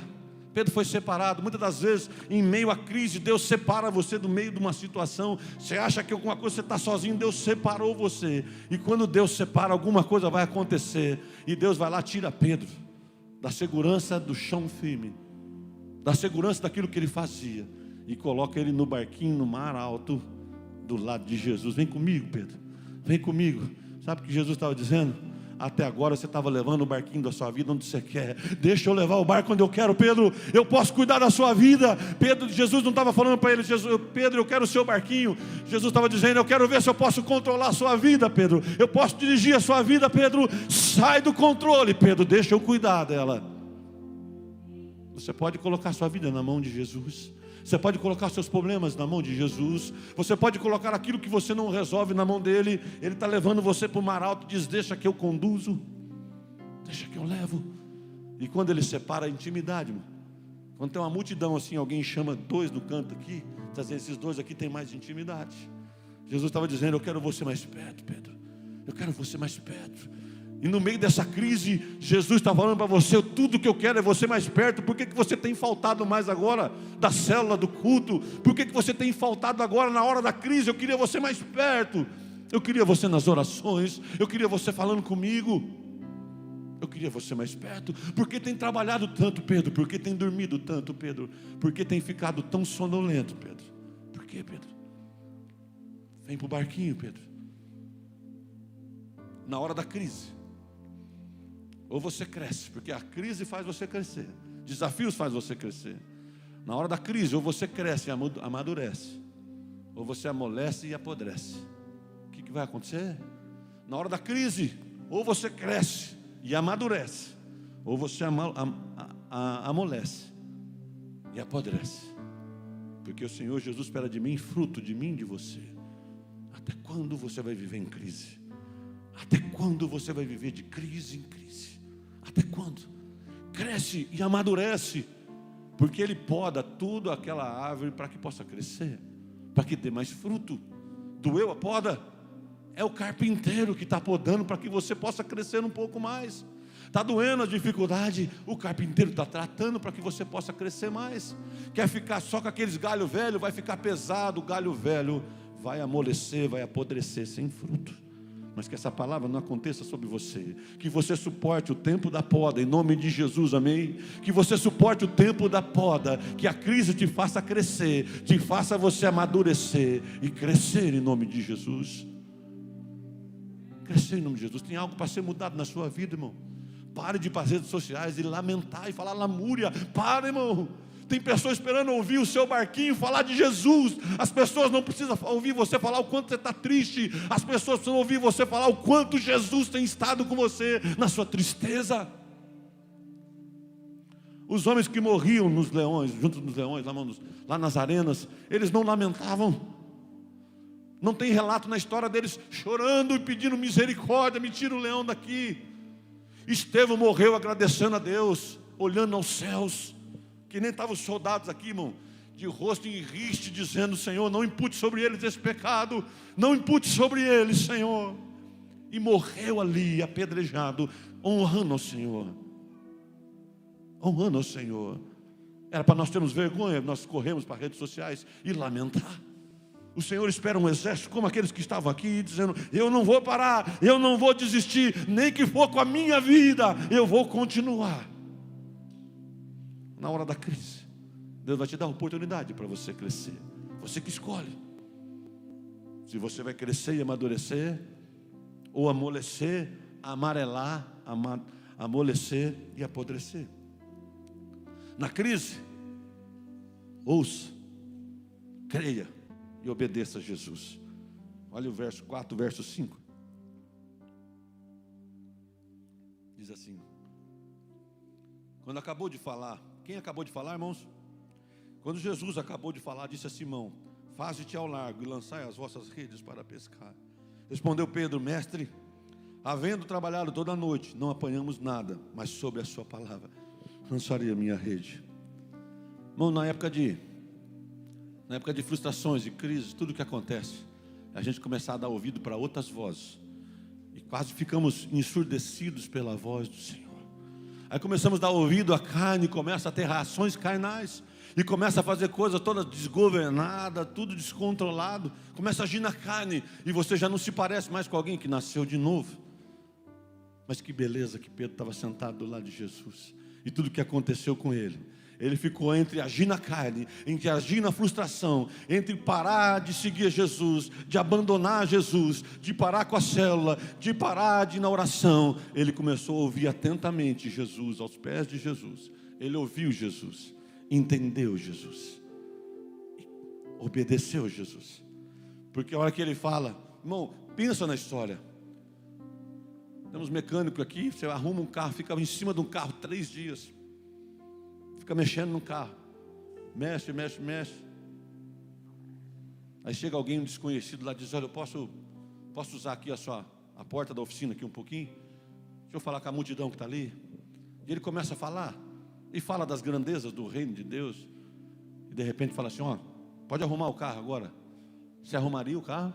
Pedro foi separado. Muitas das vezes, em meio à crise, Deus separa você do meio de uma situação. Você acha que alguma coisa, você está sozinho, Deus separou você. E quando Deus separa, alguma coisa vai acontecer. E Deus vai lá, tira Pedro da segurança do chão firme, da segurança daquilo que ele fazia, e coloca ele no barquinho, no mar alto, do lado de Jesus. Vem comigo, Pedro, vem comigo. Sabe o que Jesus estava dizendo? Até agora você estava levando o barquinho da sua vida onde você quer. Deixa eu levar o barco onde eu quero, Pedro. Eu posso cuidar da sua vida. Jesus não estava falando para ele, Pedro, eu quero o seu barquinho. Jesus estava dizendo, eu quero ver se eu posso controlar a sua vida, Pedro. Eu posso dirigir a sua vida, Pedro. Sai do controle, Pedro. Deixa eu cuidar dela. Você pode colocar sua vida na mão de Jesus. Você pode colocar seus problemas na mão de Jesus. Você pode colocar aquilo que você não resolve na mão dele. Ele está levando você para o mar alto e diz, deixa que eu conduzo, deixa que eu levo. E quando ele separa a intimidade, quando tem uma multidão assim, alguém chama dois no canto aqui, está dizendo, esses dois aqui têm mais intimidade. Jesus estava dizendo, eu quero você mais perto, Pedro. Eu quero você mais perto. E no meio dessa crise, Jesus está falando para você, tudo que eu quero é você mais perto. Por que você tem faltado mais agora da célula, do culto? Por que você tem faltado agora na hora da crise? Eu queria você mais perto. Eu queria você nas orações. Eu queria você falando comigo. Eu queria você mais perto. Por que tem trabalhado tanto, Pedro? Por que tem dormido tanto, Pedro? Por que tem ficado tão sonolento, Pedro? Por que, Pedro? Vem para o barquinho, Pedro. Na hora da crise, ou você cresce, porque a crise faz você crescer, desafios faz você crescer. Na hora da crise, ou você cresce e amadurece, ou você amolece e apodrece. O que vai acontecer? Na hora da crise, ou você cresce e amadurece, ou você amolece e apodrece. Porque o Senhor Jesus espera de mim fruto, de mim e de você. Até quando você vai viver em crise? Até quando você vai viver de crise em crise? Até quando? Cresce e amadurece, porque Ele poda toda aquela árvore para que possa crescer, para que dê mais fruto. Doeu a poda? É o carpinteiro que está podando para que você possa crescer um pouco mais. Está doendo a dificuldade? O carpinteiro está tratando para que você possa crescer mais. Quer ficar só com aqueles galhos velhos? Vai ficar pesado, o galho velho vai amolecer, vai apodrecer sem fruto. Mas que essa palavra não aconteça sobre você. Que você suporte o tempo da poda, em nome de Jesus, amém? Que você suporte o tempo da poda. Que a crise te faça crescer, te faça você amadurecer e crescer em nome de Jesus. Crescer em nome de Jesus. Tem algo para ser mudado na sua vida, irmão. Pare de ir para as redes sociais e lamentar e falar lamúria. Para, irmão. Tem pessoas esperando ouvir o seu barquinho falar de Jesus. As pessoas não precisam ouvir você falar o quanto você está triste. As pessoas precisam ouvir você falar o quanto Jesus tem estado com você na sua tristeza. Os homens que morriam nos leões, junto nos leões, lá nas arenas, eles não lamentavam. Não tem relato na história deles chorando e pedindo misericórdia, me tira o leão daqui. Estevão morreu agradecendo a Deus, olhando aos céus. Que nem estavam os soldados aqui, irmão, de rosto em riste, dizendo, Senhor, não impute sobre eles esse pecado, não impute sobre eles, Senhor. E morreu ali, apedrejado, honrando ao Senhor. Honrando ao Senhor. Era para nós termos vergonha, nós corremos para as redes sociais e lamentar. O Senhor espera um exército como aqueles que estavam aqui, dizendo, eu não vou parar, eu não vou desistir, nem que for com a minha vida, eu vou continuar. Na hora da crise, Deus vai te dar oportunidade para você crescer. Você que escolhe. Se você vai crescer e amadurecer, ou amolecer, amarelar, amolecer e apodrecer. Na crise, ouça, creia e obedeça a Jesus. Olha o verso 4, verso 5. Diz assim. Quando acabou de falar, quem acabou de falar, irmãos? Quando Jesus acabou de falar, disse a Simão, faze-te ao largo e lançai as vossas redes para pescar. Respondeu Pedro, mestre, havendo trabalhado toda a noite, não apanhamos nada, mas sobre a sua palavra lançarei a minha rede. Irmão, na época de frustrações e crises, tudo que acontece, a gente começar a dar ouvido para outras vozes, e quase ficamos ensurdecidos pela voz do Senhor. Aí começamos a dar ouvido à carne, começa a ter reações carnais, e começa a fazer coisas todas desgovernadas, tudo descontrolado, começa a agir na carne, e você já não se parece mais com alguém que nasceu de novo. Mas que beleza que Pedro estava sentado do lado de Jesus, e tudo que aconteceu com ele, Ele ficou entre agir na carne, entre agir na frustração, entre parar de seguir Jesus, de abandonar Jesus, de parar com a célula, de parar de ir na oração. Ele começou a ouvir atentamente Jesus, aos pés de Jesus. Ele ouviu Jesus, entendeu Jesus, obedeceu Jesus. Porque a hora que ele fala, irmão, pensa na história. Temos mecânico aqui, você arruma um carro, fica em cima de um carro 3 dias. Fica mexendo no carro. Mexe. Aí chega alguém, um desconhecido lá, diz: olha, eu posso usar aqui a porta da oficina aqui um pouquinho? Deixa eu falar com a multidão que está ali. E ele começa a falar. E fala das grandezas do reino de Deus. E de repente fala assim: ó, pode arrumar o carro agora. Você arrumaria o carro?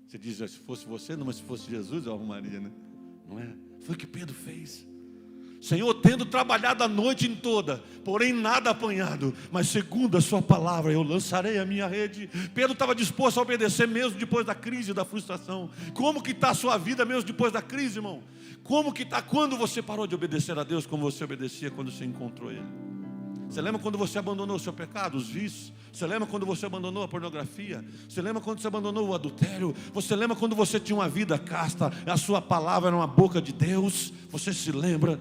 Você diz: se fosse você, não, mas se fosse Jesus eu arrumaria, né? Não é? Foi o que Pedro fez. Senhor, tendo trabalhado a noite toda, porém nada apanhado, mas segundo a sua palavra eu lançarei a minha rede. Pedro estava disposto a obedecer mesmo depois da crise, da frustração. Como que está a sua vida mesmo depois da crise, irmão? Como que está quando você parou de obedecer a Deus como você obedecia quando você encontrou Ele? Você lembra quando você abandonou o seu pecado, os vícios? Você lembra quando você abandonou a pornografia? Você lembra quando você abandonou o adultério? Você lembra quando você tinha uma vida casta, a sua palavra era uma boca de Deus? Você se lembra?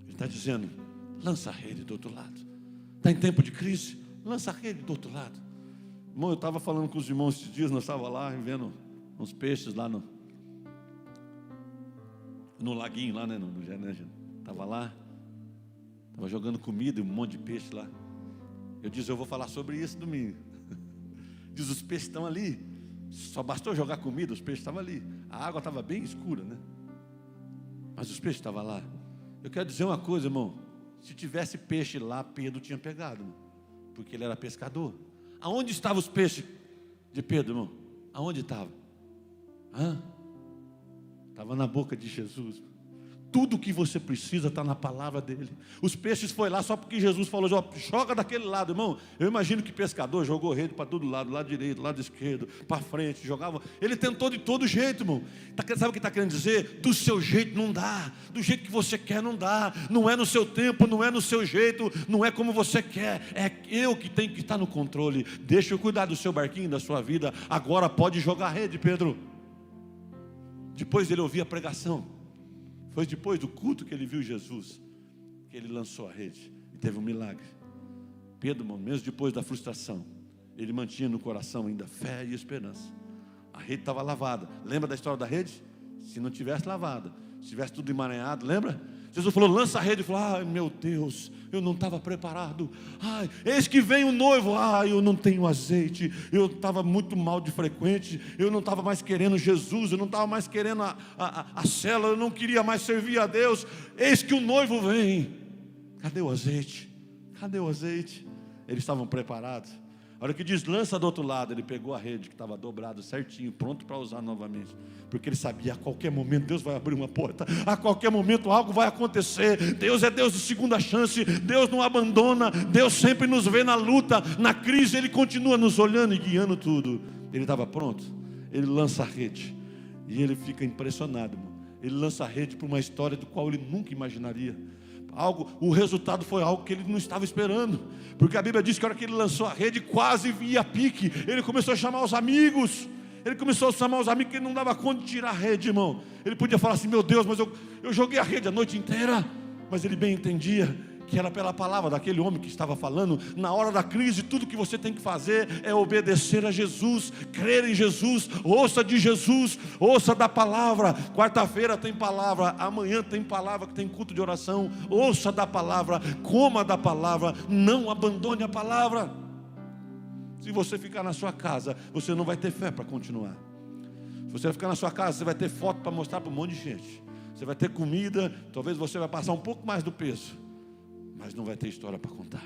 Ele está dizendo: lança a rede do outro lado. Está em tempo de crise? Lança a rede do outro lado. Irmão, eu estava falando com os irmãos esses dias, nós estávamos lá vendo uns peixes lá no laguinho lá, né? Estava lá, estava jogando comida e um monte de peixe lá. Eu disse: eu vou falar sobre isso domingo. Diz: os peixes estão ali. Só bastou jogar comida, os peixes estavam ali. A água estava bem escura, né? Mas os peixes estavam lá. Eu quero dizer uma coisa, irmão: se tivesse peixe lá, Pedro tinha pegado, irmão, porque ele era pescador. Aonde estavam os peixes de Pedro, irmão? Aonde estava? Estava na boca de Jesus. Tudo que você precisa está na palavra dele. Os peixes foi lá só porque Jesus falou: joga daquele lado, irmão. Eu imagino que pescador jogou rede para todo lado, lado direito, lado esquerdo, para frente, jogava. Ele tentou de todo jeito, irmão. Sabe o que está querendo dizer? Do seu jeito não dá, do jeito que você quer não dá. Não é no seu tempo, não é no seu jeito, não é como você quer. É eu que tenho que estar no controle. Deixa eu cuidar do seu barquinho, da sua vida. Agora pode jogar rede, Pedro. Depois dele ouvir a pregação, foi depois do culto que ele viu Jesus, que ele lançou a rede e teve um milagre. Pedro, mesmo depois da frustração, ele mantinha no coração ainda fé e esperança. A rede estava lavada. Lembra da história da rede? Se não tivesse lavada, se tivesse tudo emaranhado, lembra? Jesus falou: lança a rede. Ele falou: ai meu Deus, eu não estava preparado. Ai, eis que vem o noivo. Ai, eu não tenho azeite. Eu estava muito mal de frequente. Eu não estava mais querendo Jesus. Eu não estava mais querendo a célula. Eu não queria mais servir a Deus. Eis que o noivo vem. Cadê o azeite? Cadê o azeite? Eles estavam preparados. A hora que diz lança do outro lado, ele pegou a rede que estava dobrada certinho, pronto para usar novamente. Porque ele sabia: a qualquer momento Deus vai abrir uma porta, a qualquer momento algo vai acontecer. Deus é Deus de segunda chance, Deus não abandona, Deus sempre nos vê na luta, na crise, Ele continua nos olhando e guiando tudo. Ele estava pronto, ele lança a rede, e ele fica impressionado, irmão. Ele lança a rede para uma história do qual ele nunca imaginaria. O resultado foi algo que ele não estava esperando, porque a Bíblia diz que a hora que ele lançou a rede, quase via pique. Ele começou a chamar os amigos. Ele começou a chamar os amigos, que ele não dava conta de tirar a rede, irmão. Ele podia falar assim: meu Deus, mas eu joguei a rede a noite inteira. Mas ele bem entendia que era pela palavra daquele homem que estava falando. Na hora da crise, tudo que você tem que fazer é obedecer a Jesus, crer em Jesus, ouça de Jesus, ouça da palavra. Quarta-feira tem palavra, amanhã tem palavra, que tem culto de oração. Ouça da palavra, coma da palavra, não abandone a palavra. Se você ficar na sua casa, você não vai ter fé para continuar. Se você ficar na sua casa, você vai ter foto para mostrar para um monte de gente. Você vai ter comida, talvez você vai passar um pouco mais do peso, mas não vai ter história para contar.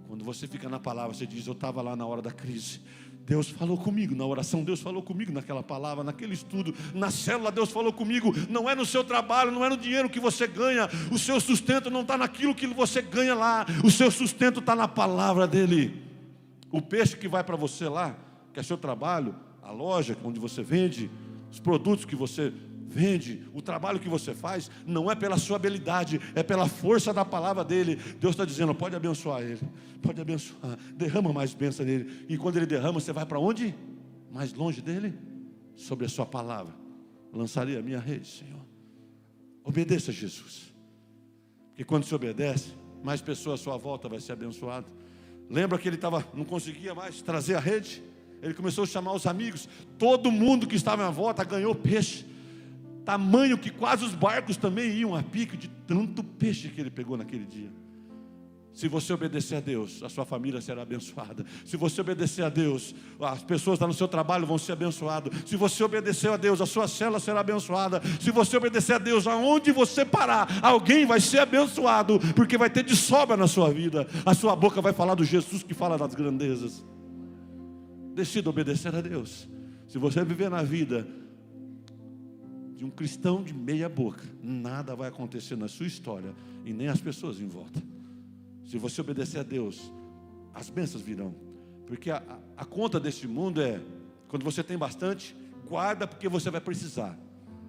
Quando você fica na palavra, você diz: eu estava lá na hora da crise, Deus falou comigo na oração, Deus falou comigo naquela palavra, naquele estudo, na célula, Deus falou comigo. Não é no seu trabalho, não é no dinheiro que você ganha. O seu sustento não está naquilo que você ganha lá. O seu sustento está na palavra dele. O peixe que vai para você lá, que é seu trabalho, a loja onde você vende, os produtos que você vende. O trabalho que você faz não é pela sua habilidade, é pela força da palavra dele. Deus está dizendo, pode abençoar ele, pode abençoar, derrama mais bênção nele. E quando ele derrama, você vai para onde? Mais longe dele? Sobre a sua palavra. Lançarei a minha rede, Senhor. Obedeça a Jesus, porque quando se obedece, mais pessoas à sua volta vai ser abençoado. Lembra que ele não conseguia mais trazer a rede? Ele começou a chamar os amigos. Todo mundo que estava à volta ganhou peixe, tamanho que quase os barcos também iam a pique, de tanto peixe que ele pegou naquele dia. Se você obedecer a Deus, a sua família será abençoada. Se você obedecer a Deus, as pessoas lá no seu trabalho vão ser abençoadas. Se você obedecer a Deus, a sua célula será abençoada. Se você obedecer a Deus, aonde você parar, alguém vai ser abençoado, porque vai ter de sobra na sua vida. A sua boca vai falar do Jesus que fala das grandezas. Decida obedecer a Deus. Se você viver na vida de um cristão de meia boca, nada vai acontecer na sua história e nem as pessoas em volta. Se você obedecer a Deus, as bênçãos virão. Porque a conta deste mundo é, quando você tem bastante, guarda porque você vai precisar.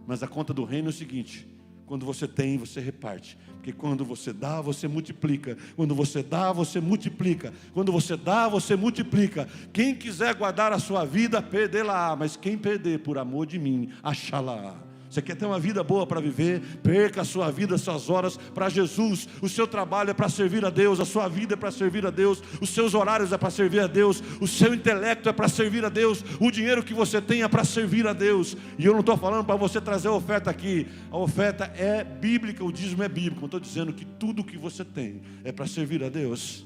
Mas a conta do reino é o seguinte: quando você tem, você reparte. Porque quando você dá, você multiplica. Quando você dá, você multiplica. Quando você dá, você multiplica. Quem quiser guardar a sua vida, perdê-la. Mas quem perder por amor de mim, achá-la. Você quer ter uma vida boa para viver? Perca a sua vida, suas horas para Jesus. O seu trabalho é para servir a Deus. A sua vida é para servir a Deus. Os seus horários é para servir a Deus. O seu intelecto é para servir a Deus. O dinheiro que você tem é para servir a Deus. E eu não estou falando para você trazer a oferta aqui. A oferta é bíblica, o dízimo é bíblico. Eu estou dizendo que tudo que você tem é para servir a Deus.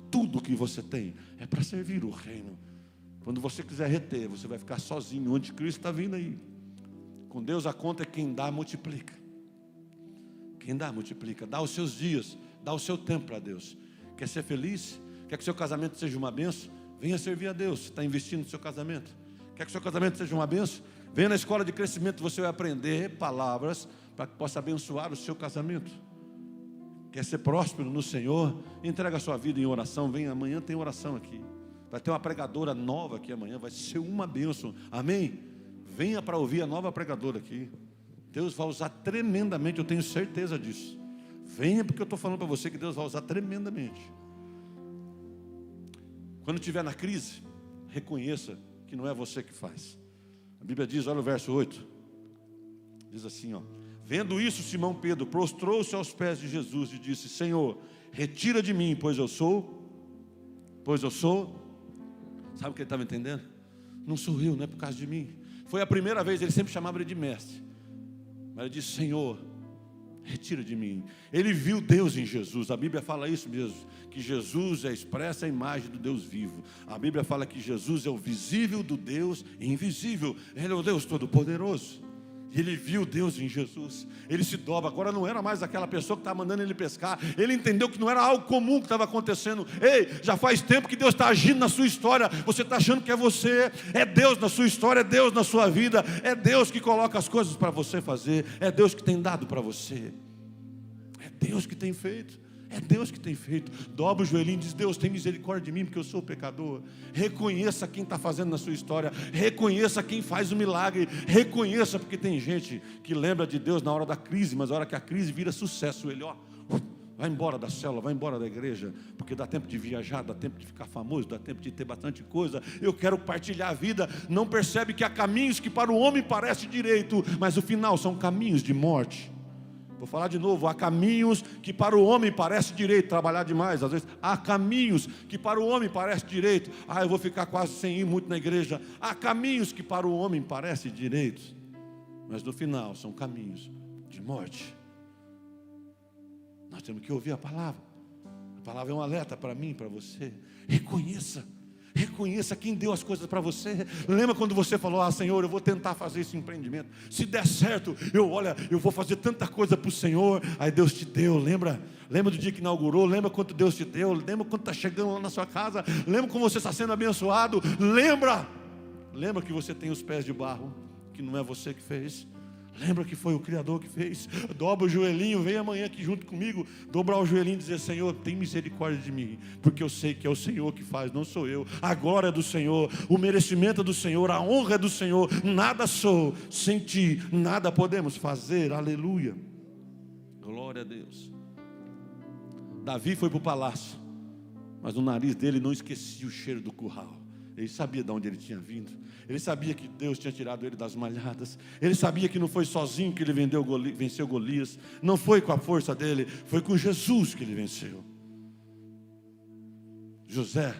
Tudo que você tem é para servir o reino. Quando você quiser reter, você vai ficar sozinho. O anticristo está vindo aí. Com Deus a conta é quem dá, multiplica. Quem dá, multiplica. Dá os seus dias, dá o seu tempo para Deus. Quer ser feliz? Quer que seu casamento seja uma bênção? Venha servir a Deus. Está investindo no seu casamento. Quer que seu casamento seja uma bênção? Venha na escola de crescimento, você vai aprender palavras para que possa abençoar o seu casamento. Quer ser próspero no Senhor? Entrega a sua vida em oração. Vem, amanhã tem oração aqui. Vai ter uma pregadora nova aqui amanhã, vai ser uma bênção. Amém? Venha para ouvir a nova pregadora aqui. Deus vai usar tremendamente, eu tenho certeza disso. Venha, porque eu estou falando para você que Deus vai usar tremendamente. Quando estiver na crise, reconheça que não é você que faz. A Bíblia diz, olha o verso 8. Diz assim, ó. Vendo isso, Simão Pedro prostrou-se aos pés de Jesus e disse, Senhor, retira de mim, pois eu sou. Sabe o que ele estava entendendo? Não sou eu, não é por causa de mim. Foi a primeira vez, ele sempre chamava ele de mestre. Mas ele disse, Senhor, retira de mim. Ele viu Deus em Jesus. A Bíblia fala isso mesmo, que Jesus é expressa a imagem do Deus vivo. A Bíblia fala que Jesus é o visível do Deus invisível. Ele é o Deus Todo-Poderoso. E ele viu Deus em Jesus. Ele se dobra. Agora não era mais aquela pessoa que estava mandando ele pescar. Ele entendeu que não era algo comum que estava acontecendo. Ei, já faz tempo que Deus está agindo na sua história. Você está achando que é você. É Deus na sua história, é Deus na sua vida. É Deus que coloca as coisas para você fazer. É Deus que tem dado para você. É Deus que tem feito. É Deus que tem feito. Dobra o joelhinho e diz, Deus, tem misericórdia de mim, porque eu sou pecador. Reconheça quem está fazendo na sua história. Reconheça quem faz o milagre. Reconheça, porque tem gente que lembra de Deus na hora da crise, mas na hora que a crise vira sucesso, ele, vai embora da célula, vai embora da igreja, porque dá tempo de viajar, dá tempo de ficar famoso, dá tempo de ter bastante coisa. Eu quero partilhar a vida. Não percebe que há caminhos que para o homem parece direito, mas o final são caminhos de morte. Vou falar de novo, há caminhos que para o homem parece direito, trabalhar demais, às vezes. Há caminhos que para o homem parece direito, eu vou ficar quase sem ir muito na igreja. Há caminhos que para o homem parece direito, mas no final são caminhos de morte. Nós temos que ouvir a palavra. A palavra é um alerta para mim, para você. Reconheça quem deu as coisas para você. Lembra quando você falou, Senhor, eu vou tentar fazer esse empreendimento. Se der certo, eu vou fazer tanta coisa para o Senhor. Aí Deus te deu, lembra do dia que inaugurou? Lembra quanto Deus te deu? Lembra quando está chegando lá na sua casa? Lembra como você está sendo abençoado? Lembra que você tem os pés de barro, que não é você que fez. Lembra que foi o Criador que fez. Dobra o joelhinho, vem amanhã aqui junto comigo, dobrar o joelhinho e dizer: Senhor, tem misericórdia de mim, porque eu sei que é o Senhor que faz, não sou eu. A glória é do Senhor, o merecimento é do Senhor, a honra é do Senhor. Nada sou sem ti, nada podemos fazer. Aleluia. Glória a Deus. Davi foi para o palácio, mas o nariz dele não esquecia o cheiro do curral. Ele sabia de onde ele tinha vindo. Ele sabia que Deus tinha tirado ele das malhadas. Ele sabia que não foi sozinho que ele venceu Golias. Não foi com a força dele, foi com Jesus que ele venceu. José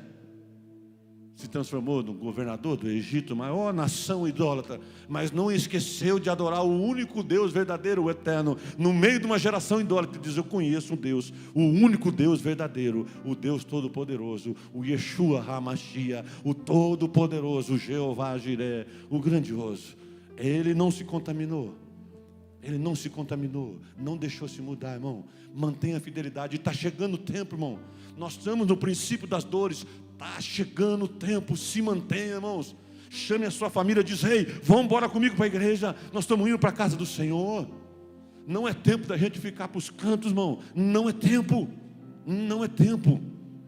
se transformou no governador do Egito, maior nação idólatra, mas não esqueceu de adorar o único Deus verdadeiro, o eterno, no meio de uma geração idólatra. Diz: eu conheço um Deus, o único Deus verdadeiro, o Deus todo-poderoso, o Yeshua HaMashiach, o todo-poderoso, o Jeová Jiré, o grandioso. Ele não se contaminou. Ele não se contaminou, não deixou se mudar, irmão. Mantenha a fidelidade. Está chegando o tempo, irmão. Nós estamos no princípio das dores. Está chegando o tempo. Se mantenha, irmãos. Chame a sua família, diz: ei, vamos embora comigo para a igreja. Nós estamos indo para a casa do Senhor. Não é tempo da gente ficar para os cantos, irmão. Não é tempo. Não é tempo.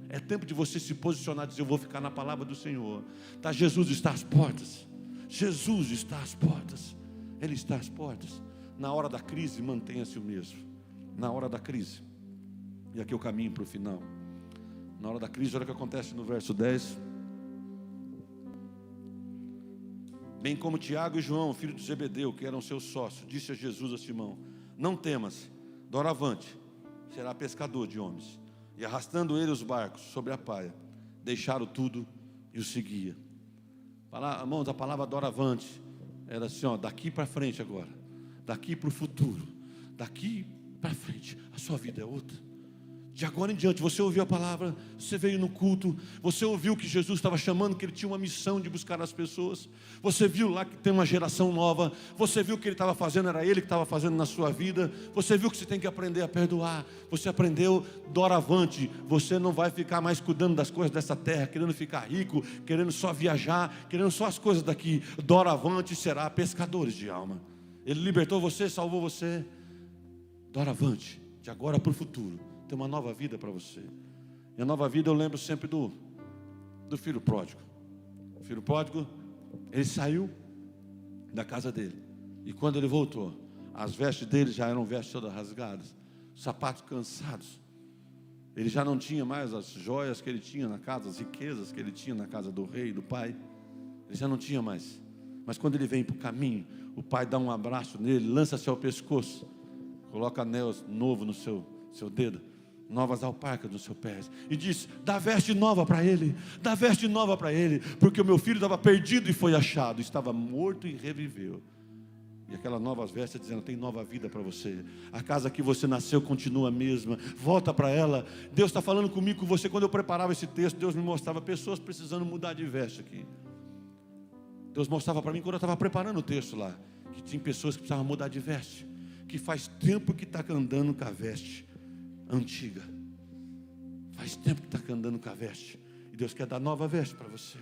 É tempo de você se posicionar e dizer: eu vou ficar na palavra do Senhor. Tá, Jesus está às portas. Jesus está às portas. Ele está às portas. Na hora da crise, mantenha-se o mesmo. Na hora da crise. E aqui eu caminho para o final. Na hora da crise, olha o que acontece no verso 10. Bem como Tiago e João, filho de Zebedeu, que eram seus sócios, disse a Jesus a Simão: não temas, doravante será pescador de homens. E arrastando ele os barcos sobre a praia, deixaram tudo e o seguia. Irmãos, a palavra doravante era assim, ó, daqui para frente agora. Daqui para o futuro, daqui para frente, a sua vida é outra. De agora em diante, você ouviu a palavra, você veio no culto, você ouviu que Jesus estava chamando, que ele tinha uma missão de buscar as pessoas. Você viu lá que tem uma geração nova. Você viu que ele estava fazendo, era ele que estava fazendo na sua vida. Você viu que você tem que aprender a perdoar. Você aprendeu, doravante. Você não vai ficar mais cuidando das coisas dessa terra, querendo ficar rico, querendo só viajar, querendo só as coisas daqui. Doravante será pescadores de alma. Ele libertou você, salvou você. Doravante, de agora para o futuro, tem uma nova vida para você. E a nova vida eu lembro sempre do filho pródigo. O filho pródigo, ele saiu da casa dele. E quando ele voltou, as vestes dele já eram vestes todas rasgadas, sapatos cansados. Ele já não tinha mais as joias que ele tinha na casa, as riquezas que ele tinha na casa do rei, do pai. Ele já não tinha mais. Mas quando ele vem para o caminho, o pai dá um abraço nele, lança-se ao pescoço, coloca anel novo no seu dedo, novas alparcas nos seus pés, e diz: dá veste nova para ele, dá veste nova para ele, porque o meu filho estava perdido e foi achado, estava morto e reviveu. E aquelas novas vestes dizendo: tem nova vida para você. A casa que você nasceu continua a mesma. Volta para ela. Deus está falando comigo, com você. Quando eu preparava esse texto, Deus me mostrava pessoas precisando mudar de veste aqui. Deus mostrava para mim quando eu estava preparando o texto lá, que tinha pessoas que precisavam mudar de veste, que faz tempo que está andando com a veste antiga. Faz tempo que está andando com a veste. E Deus quer dar nova veste para você.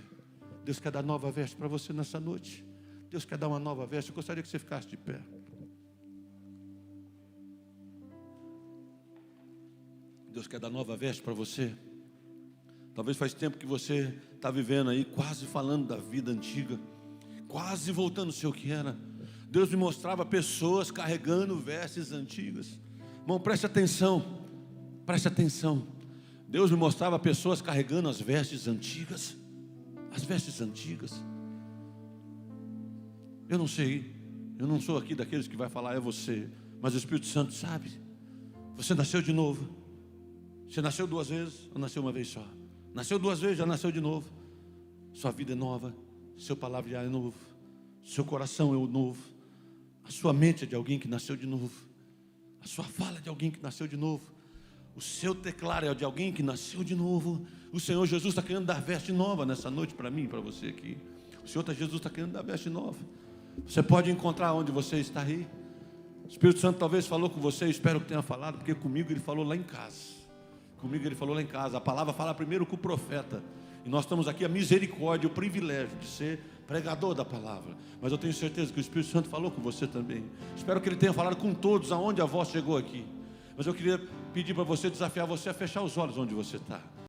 Deus quer dar nova veste para você nessa noite. Deus quer dar uma nova veste. Eu gostaria que você ficasse de pé. Deus quer dar nova veste para você. Talvez faz tempo que você está vivendo aí, quase falando da vida antiga, quase voltando a ser o que era. Deus me mostrava pessoas carregando vestes antigas. Irmão, preste atenção. Preste atenção. Deus me mostrava pessoas carregando as vestes antigas. As vestes antigas. Eu não sei, eu não sou aqui daqueles que vai falar é você, mas o Espírito Santo sabe. Você nasceu de novo. Você nasceu 2 vezes ou nasceu uma vez só? Nasceu 2 vezes, já nasceu de novo. Sua vida é nova, seu palavrear é novo, seu coração é o novo, a sua mente é de alguém que nasceu de novo, a sua fala é de alguém que nasceu de novo, o seu teclado é de alguém que nasceu de novo. O Senhor Jesus está querendo dar veste nova nessa noite para mim e para você aqui. O Senhor Jesus está querendo dar veste nova. Você pode encontrar onde você está aí. O Espírito Santo talvez falou com você, espero que tenha falado, porque comigo ele falou lá em casa. Comigo ele falou lá em casa, a palavra fala primeiro com o profeta. E nós estamos aqui a misericórdia, o privilégio de ser pregador da palavra. Mas eu tenho certeza que o Espírito Santo falou com você também. Espero que ele tenha falado com todos aonde a voz chegou aqui. Mas eu queria pedir para você, desafiar você a fechar os olhos onde você está.